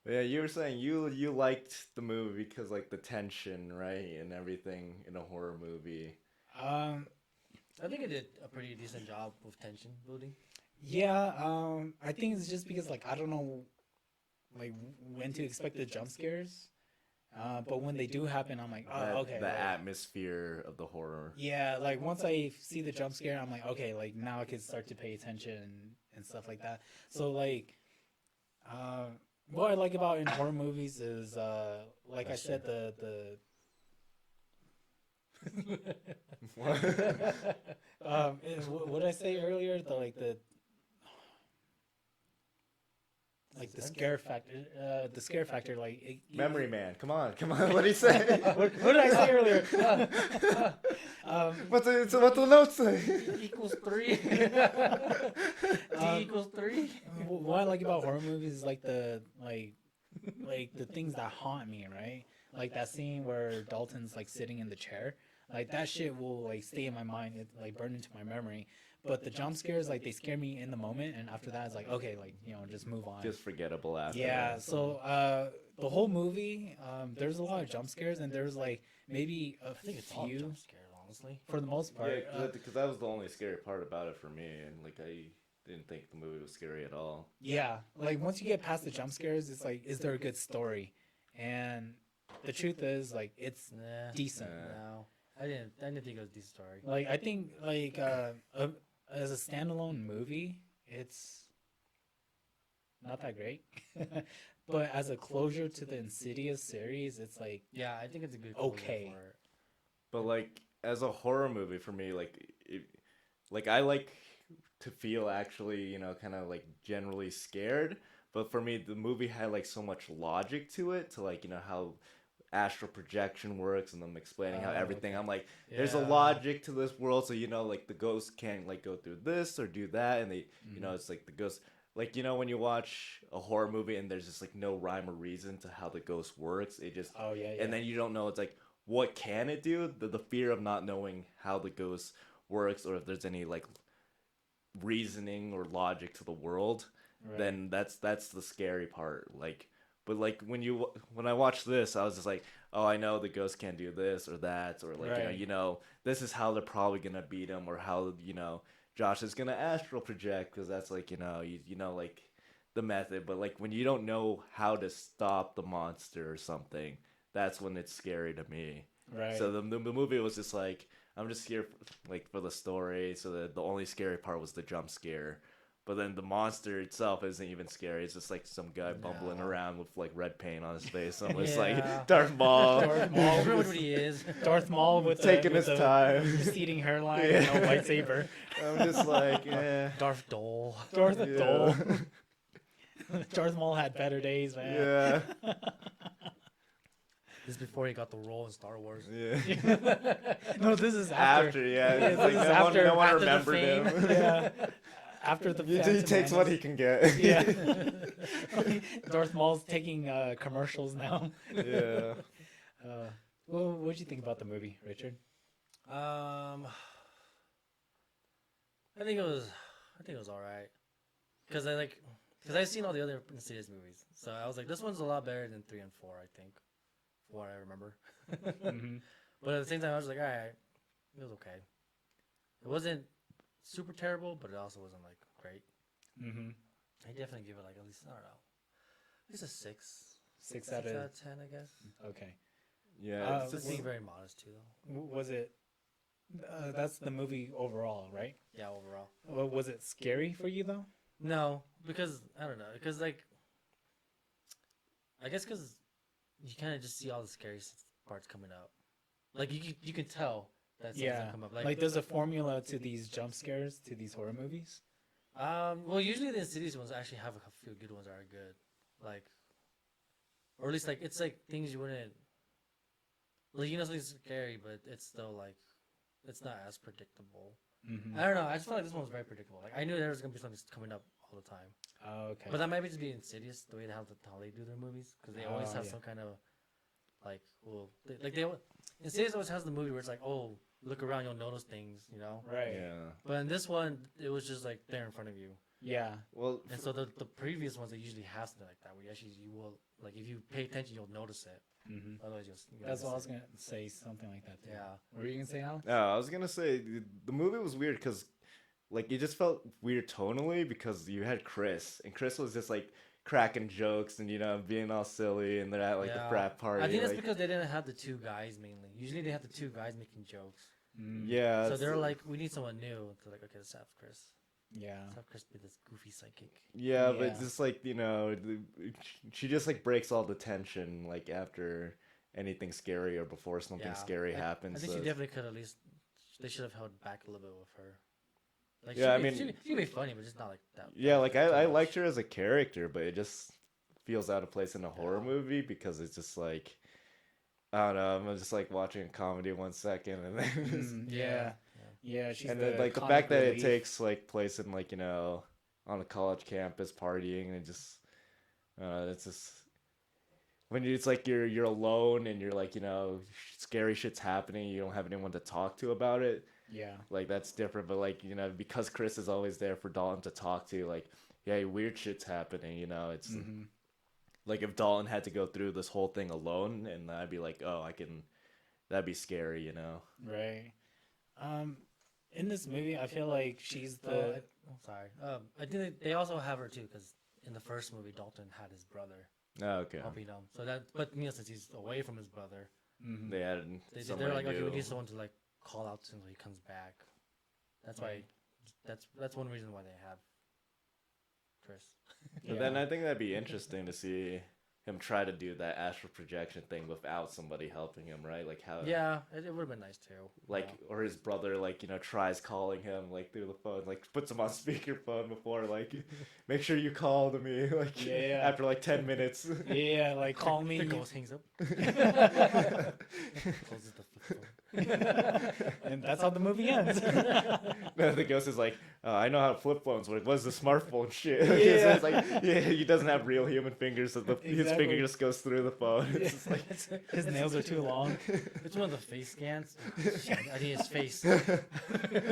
Yeah, you were saying you liked the movie because like the tension, right, and everything in a horror movie. I think it did a pretty decent job with tension building. Yeah. I think it's just because like I don't know, like when to expect the jump scares. But when they do happen, I'm like, oh, okay. The like, atmosphere of the horror. yeah, like once I see the jump scare, I'm like, okay, like now I can start to pay attention and stuff like that. So like, what I like about in horror movies is, like I said, the what did I say earlier? The scare factor, like Memory Man, come on, what did he say? what did I say earlier? What's the note say? Equals 3. equals 3. What I like about horror movies is like the things that haunt me, right? Like that scene where Dalton's like sitting in the chair, like that shit will like stay in my mind, it like burn into my memory. But the jump scares, like they scare me in the moment, and after that, it's like okay, like just move on. Just forgettable after. Yeah. that. So the whole movie, there's a lot of jump scares, and there's like maybe a I think it's all few jump scare, honestly. for the most part. Yeah, because that was the only scary part about it for me, and like I didn't think the movie was scary at all. Yeah, like once you get past the jump scares, it's like, is there a good story? And the truth is, like, it's Nah, decent. no, I didn't think it was a decent story. Like, I think, like, as a standalone movie, it's not that great. But as a closure to the Insidious series, it's like, Yeah, I think it's a good Okay. for it. But like as a horror movie for me, like I like to feel actually, kind of like generally scared. But for me, the movie had like so much logic to it, to like how astral projection works, and them explaining how everything. okay. I'm like, there's a Yeah. logic to this world, so like the ghost can't like go through this or do that, and they, it's like the ghost. Like, when you watch a horror movie and there's just like no rhyme or reason to how the ghost works, it just oh, yeah, yeah. and then you don't know, it's like, what can it do? The fear of not knowing how the ghost works, or if there's any like reasoning or logic to the world, Right. then that's the scary part. Like But like when I watched this, I was just like, oh, I know the ghost can't do this or that, or like Right. this is how they're probably gonna beat him, or how Josh is gonna astral project, because that's like like the method. But like when you don't know how to stop the monster or something, that's when it's scary to me. Right. So the movie was just like, I'm just scared like for the story. So the only scary part was the jump scare. But then the monster itself isn't even scary. It's just like some guy bumbling around with like red paint on his face. So it's Yeah. like Darth Maul. Darth Maul Everyone with what he is. Darth Maul with Taking with his a time. receding hairline Yeah. and no lightsaber. I'm just like, eh. Darth Dole. Darth Yeah. Dole. Darth Maul had better days, man. Yeah. This is before he got the role in Star Wars. Yeah. No, this is after. After, yeah. Yeah, It's like this is no one after the remembered fame. him. Yeah. After the He Phantom takes what he Menace. can get. Yeah. Darth Maul's taking commercials now. Yeah. Well, what'd you think about the movie, Richard? I think it was all right. Cause I've seen all the other Insidious movies, so I was like, this one's a lot better than 3 and 4, I think, from what I remember. Mm-hmm. But at the same time, I was like, all right, it was okay. It wasn't super terrible, but it also wasn't like great. Mm-hmm. I definitely give it like at least, I don't know, at least a 6. 6 6 out out of. of 10, I guess. Okay. Yeah. It's It's Just just, being very modest too, though. Was it? That's the movie overall, right? Yeah, overall. Well, was it scary for you though? No, because I don't know. Because like, I guess because you kind of just see all the scary parts coming up. Like you can tell that something's gonna come up. Like there's a formula to these jump scares, to these horror movies. Well, usually the Insidious ones actually have a few good ones that are good, like, or at least like it's like things you wouldn't, like something's scary, but it's still like, it's not as predictable. Mm-hmm. I don't know. I just felt like this one was very predictable. Like I knew there was gonna be something coming up all the time. Oh, okay. But that might be just be Insidious the way how they do their movies, because they always have yeah. some kind of like, well, Insidious always has the movie where it's like, oh, look around, you'll notice things, Right. yeah. But in this one, it was just like there in front of you. Yeah. Well, And so the previous ones, they usually have something like that, where you will, like, if you pay attention, you'll notice it. Mm-hmm. Otherwise, you'll That's what I miss was gonna say. Something like that. Too. Yeah. What were you gonna say, Alex? I was gonna say the movie was weird because, like, it just felt weird tonally because you had Chris, and Chris was just like cracking jokes and being all silly, and they're at like the Yeah. frat party. I think that's like, because they didn't have the two guys mainly. Usually, they have the two guys making jokes. Mm. yeah. So it's- they're like, we need someone new. They're like, okay, let's have Chris. Yeah. Let's have Chris be this goofy psychic. Yeah, Yeah. but just like she just like breaks all the tension like after anything scary or before something Yeah. scary I happens. think so she it's- definitely could at least. They should have held back a little bit with her. Like, Yeah, I she'd mean- she'd be funny, but just not like that. Yeah, like I too much. liked her as a character, but it just feels out of place in a horror Yeah. movie because it's just like, I don't know. I'm just like watching a comedy 1 second and then just, Mm, yeah. Yeah. She's and the then like the comic fact that it relief. takes like place in like on a college campus partying, and it just it's just when it's like you're alone and you're like scary shit's happening, you don't have anyone to talk to about it. Yeah. Like that's different, but like because Chris is always there for Dalton to talk to, like yeah, weird shit's happening. It's Mm-hmm. like if Dalton had to go through this whole thing alone, and I'd be like, oh, that'd be scary. Right. In this movie, I feel like she's the. I'm sorry. I think they also have her too, because in the first movie, Dalton had his brother Oh, okay. helping him. So that, but since he's away from his brother, Mhm. They added they're somebody like, okay, we new. need someone to like call out until he comes back. That's why. Right. That's one reason why they have Chris. But then I think that'd be interesting to see him try to do that astral projection thing without somebody helping him, right? Like how, Yeah, it would have been nice too. like, or his brother, like, tries calling him, like, through the phone, like, puts him on speakerphone before, like, make sure you call to me, like, Yeah. after, like, 10 minutes. Yeah, like call me. The ghost hangs up. Closes the flip phone. And that's how the movie ends. No, the ghost is like, I know how to flip phones work. What's the smartphone shit? Yeah. It's like, yeah, he doesn't have real human fingers, so his Exactly. finger just goes through the phone. It's just like, His nails are too long. It's one of the face scans. Shit, I need his face.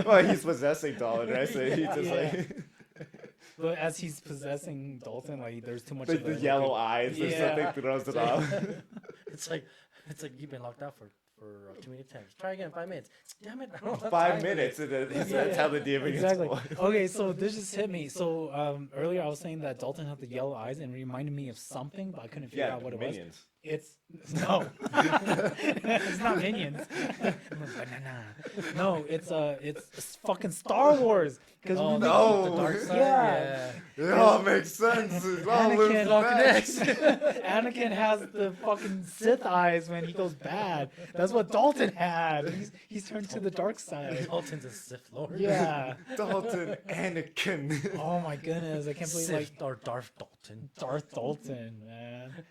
well, he's possessing Dalton, right? So he's just Yeah. like, but as he's possessing Dalton, like there's too much Like of the the yellow eyes or Yeah. something throws it off. It's like you've been locked out for too many attempts. Try again in 5 minutes. Damn it! I don't have 5 time. minutes, and then Yeah. that's how the demon Exactly. gets born. Okay, so this just hit me. So earlier I was saying that Dalton had the yellow eyes and it reminded me of something, but I couldn't figure Yeah, out what it minions. was. It's no, it's not Minions. Banana. No, it's fucking Star Wars. Because Oh no. the dark side. Yeah. It all makes sense. It all Anakin, looks nice. Anakin has the fucking Sith eyes when he goes bad. That's what Dalton had. He's turned to the dark side. Dalton's a Sith Lord. Yeah. Dalton, Anakin. Oh my goodness, I can't believe like Sith or Darth Dalton. Darth Dalton, man.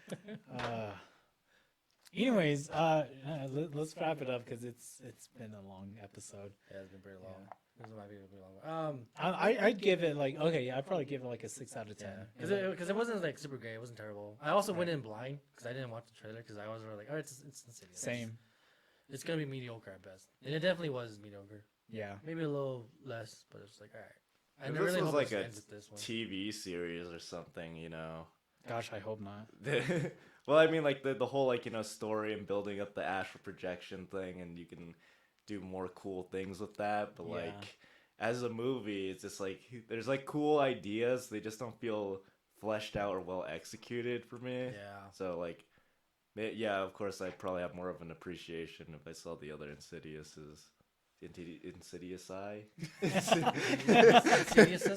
Anyways, let's wrap it up because it's been a long episode. Yeah, it's been pretty long. This might be pretty long. I'd give it like I'd probably give it like a 6 out of 10. Because it wasn't like super great. It wasn't terrible. I also went in blind because I didn't watch the trailer because I was really like, oh, it's Insidious. Same. It's gonna be mediocre at best, and it definitely was mediocre. Yeah. Maybe a little less, but it's like all right. I If really this was hope like it a ends with this one. TV series or something, you know. Gosh, I hope not. Well, I mean, like the whole like story and building up the astral projection thing, and you can do more cool things with that. But Yeah. like as a movie, it's just like there's like cool ideas, they just don't feel fleshed out or well executed for me. Yeah. So like, yeah, of course, I'd probably have more of an appreciation if I saw the other Insidiouses. Insidious Eye. Insidious.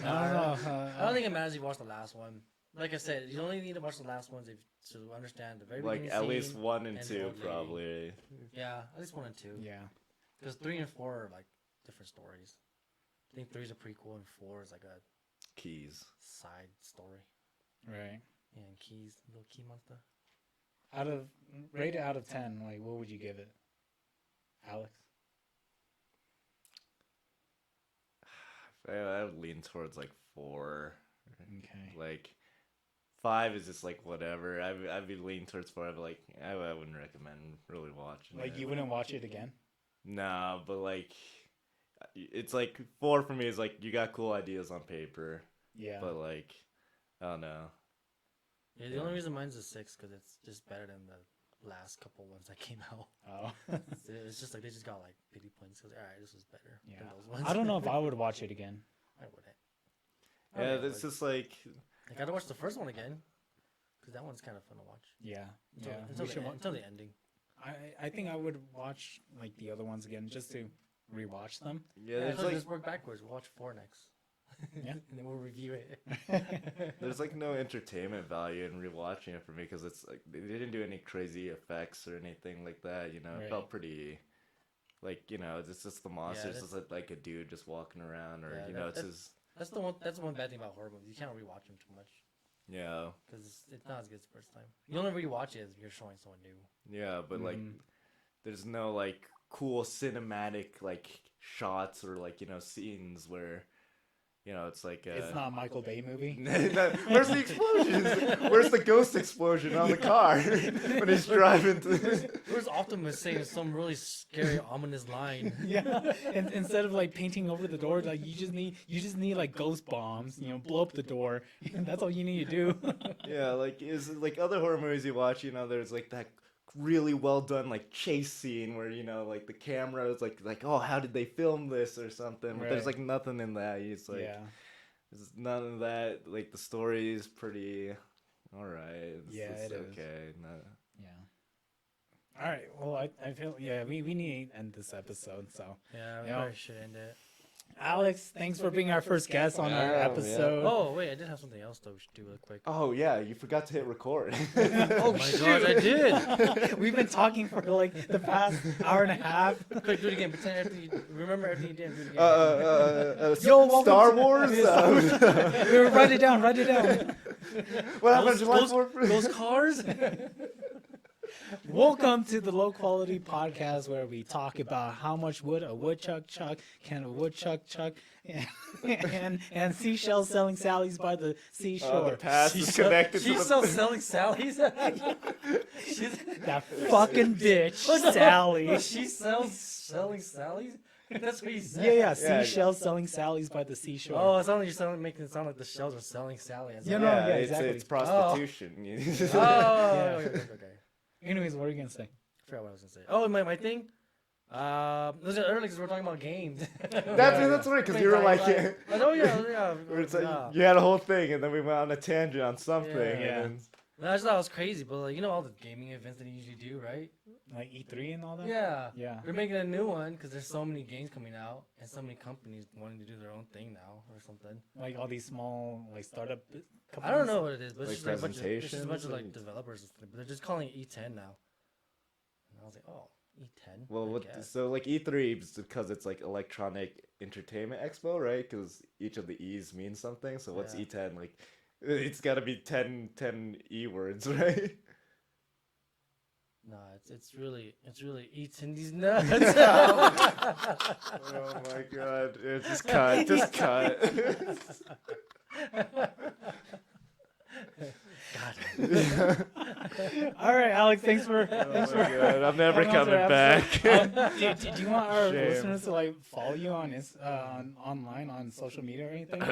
I don't know. I don't think it matters if you watch the last one. Like I said, you only need to watch the last ones to understand the very Like beginning at least scene 1 and and 2 the old lady. probably. Yeah, at least 1 and 2. Yeah. Because 3 and 4 are like different stories. I think 3 is a prequel and 4 is like a Keys. side story. Right. Yeah, and Keys, little key monster. Rate it out of 10, like what would you give it, Alex? I would lean towards like 4. Okay. Like 5 is just like whatever. I'd be leaning towards 4. I'd be like I wouldn't recommend really watching. Like it. you wouldn't watch it again? Nah, but like it's like 4 for me is like you got cool ideas on paper, Yeah. but like I don't know. Yeah, the only reason mine's a 6 because it's just better than the last couple ones that came out. Oh. It's just like they just got like pity points because all right, this was better Yeah. than those ones. I don't know if I would watch it again. I wouldn't. Yeah, it's just like I gotta watch the first one again because that one's kind of fun to watch. Yeah. Until, Yeah. until, We the, should wa- until the ending. I think I would watch like the other ones again just to rewatch them. yeah, Yeah, there's so like just work backwards. We'll watch 4 next. Yeah. And then we'll review it. there's like no entertainment value in rewatching it for me because it's like they didn't do any crazy effects or anything like that. You know, Right. it felt pretty. Like it's just the monsters. that's- It's like a dude just walking around, or Yeah, it's that's- his. That's the one. That's the one bad thing about horror movies. You can't rewatch them too much Yeah, because it's not as good as the first time. You only rewatch it if you're showing someone new. yeah, but like Mhm. there's no like cool cinematic like shots or like scenes where it's like It's not a Michael Bay movie. where's the explosions? Where's the ghost explosion on the car when he's driving to Where's Optimus saying some really scary, ominous line? Yeah. And instead of like painting over the door, like you just need like ghost bombs, blow up the door. That's all you need to do. Yeah, like is like other horror movies you watch, there's like that really well done like chase scene where like the camera is like oh, how did they film this or something, but there's Right. like nothing in that. It's like Yeah. there's none of that. Like the story is pretty all right. Yeah, it's it is. okay. No. Yeah. All right. Well, I feel we need to end this episode. So, Yeah, we Yeah. probably should end it. Alex, thanks for being our first guest on our Yeah, episode. Oh wait, I did have something else though. We should do real quick. Oh yeah, you forgot to hit record. Oh my god, I did. We've been talking for like the past hour and a half. Quick, do it again. Pretend after you remember everything you did. Do it again. Yo, welcome Star to- Wars. Write it down. Write it down. What happened to July those, 4th? those cars. Welcome to the Low Quality Podcast, where we talk about how much wood a woodchuck chuck can a woodchuck chuck, and seashells selling sallies by the seashore. The past is connected to She's the. still selling Sally's. She's, That fucking bitch, Sally. she sells selling Sally's. That's what you said. Yeah, Yeah. seashells selling Sally's by the seashore. Oh, it sounds like you're making it sound like the shells are selling Sally. As Yeah, well. no, yeah, exactly. it's prostitution. Oh, Yeah. okay. Anyways, what are you gonna say? I forgot what I was gonna say. Oh, my thing. This is early because we're talking about games. That's right, because you were like, Oh yeah. it's like Yeah. you had a whole thing, and then we went on a tangent on something. Yeah. And No, I just thought it was crazy, but like, you know all the gaming events that you usually do, right? Like E3 and all that. Yeah. Yeah. They're making a new one because there's so many games coming out and so many companies wanting to do their own thing now or something. Like all these small like startup companies. I don't know what it is, but Like it's just like it's just a bunch presentations, of like like- developers, and stuff, but they're just calling it E10 now. And I was like, oh, E10. well, I what, guess. so like E3 is because it's like Electronic Entertainment Expo, right? Because each of the E's means something. So what's Yeah. E10? Like, it's got to be 10 E words, right? No, it's really eating these nuts. Oh my god! Just cut, just cut. All right, Alex. Thanks for. Oh my god! I'm never coming on to coming our back. Do you want our Shame. listeners to like follow you on online on social media or anything?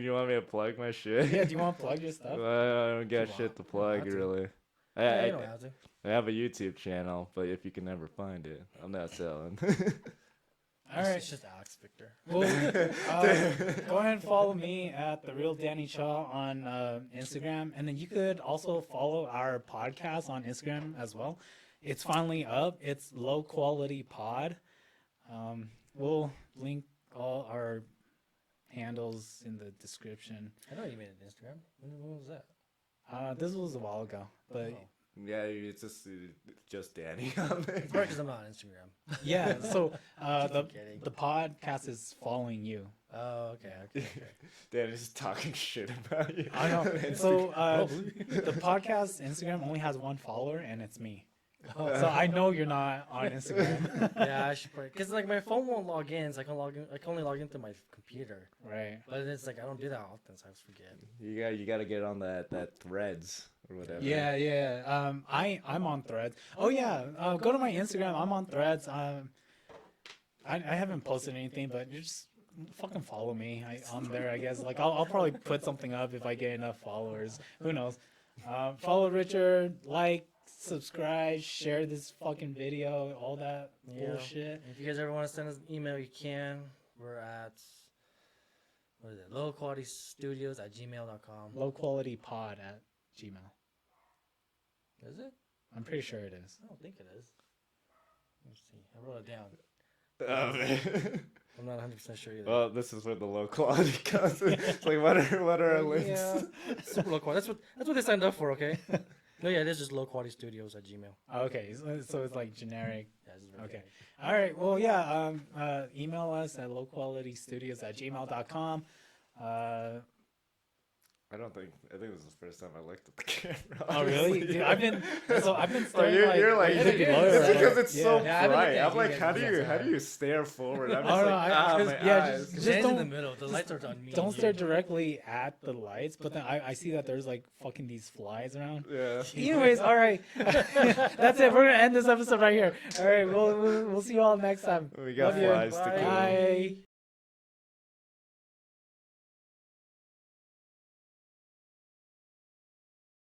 you want me to plug my shit? Yeah. Do you want to plug your stuff? I don't got You shit want- to you plug want to. really. Yeah, you don't have to. I have a YouTube channel, but if you can never find it, I'm not selling. All right. It's just Alex Victor. Well, go ahead and follow me at the real Danny Chaw on Instagram, and then you could also follow our podcast on Instagram as well. It's finally up. It's Low Quality Pod. We'll link all our handles in the description. I know you made an Instagram. When was that? This was a while ago, but Oh. Yeah, it's just Danny on there. Probably because I'm not on Instagram. yeah. So Just kidding. the podcast is following you. Oh, okay. Danny's just talking shit about you. I know. on So Instagram. the podcast Instagram only has one follower, and it's me. Oh. So I know you're not on Instagram. Yeah, I should probably because like my phone won't log in, so I can log in. I can only log into my computer. Right. But it's like I don't do that often, so I just forget. You gotta get on that Threads or whatever. Yeah. I'm on Threads. Oh yeah. Go to my Instagram. I'm on Threads. I haven't posted anything, but you just fucking follow me on there. I guess like I'll probably put something up if I get enough followers. Who knows? Follow Richard. Like, subscribe, share this fucking video. All that Yeah. bullshit. If you guys ever want to send us an email, you can. We're at what is it? Loqualitystudios@gmail.com. Lowqualitypod at Gmail. Is it? I'm pretty sure it is. I don't think it is. Let me see. I wrote it down. Oh, man. I'm not 100% sure either. Well, this is where the low quality comes. It's like what are our links? Yeah, super low quality. That's what they signed up for. Okay. No, yeah, it is just loqualitystudios@gmail. Okay, so it's like generic. Yeah, this is very Okay. generic. All right. Well, yeah. Email us at lowqualitystudios@gmail.com. I think this is the first time I looked at the camera. Oh, really? honestly. Dude, I've been Oh, staring you're like, you look yeah, lower, it's right? because it's so Yeah, I've been bright. looking at I'm you like, guys how all do you stare forward? I'm I just don't like, know, my yeah, eyes. just Dan's in don't- the middle. The lights are on me. Don't and stare you. directly at the lights, but then I see that there's like fucking these flies around. Yeah. Anyways, all right. That's it. We're gonna end this episode right here. All right. We'll see you all next time. We got Love you. flies to Bye. kill. Bye.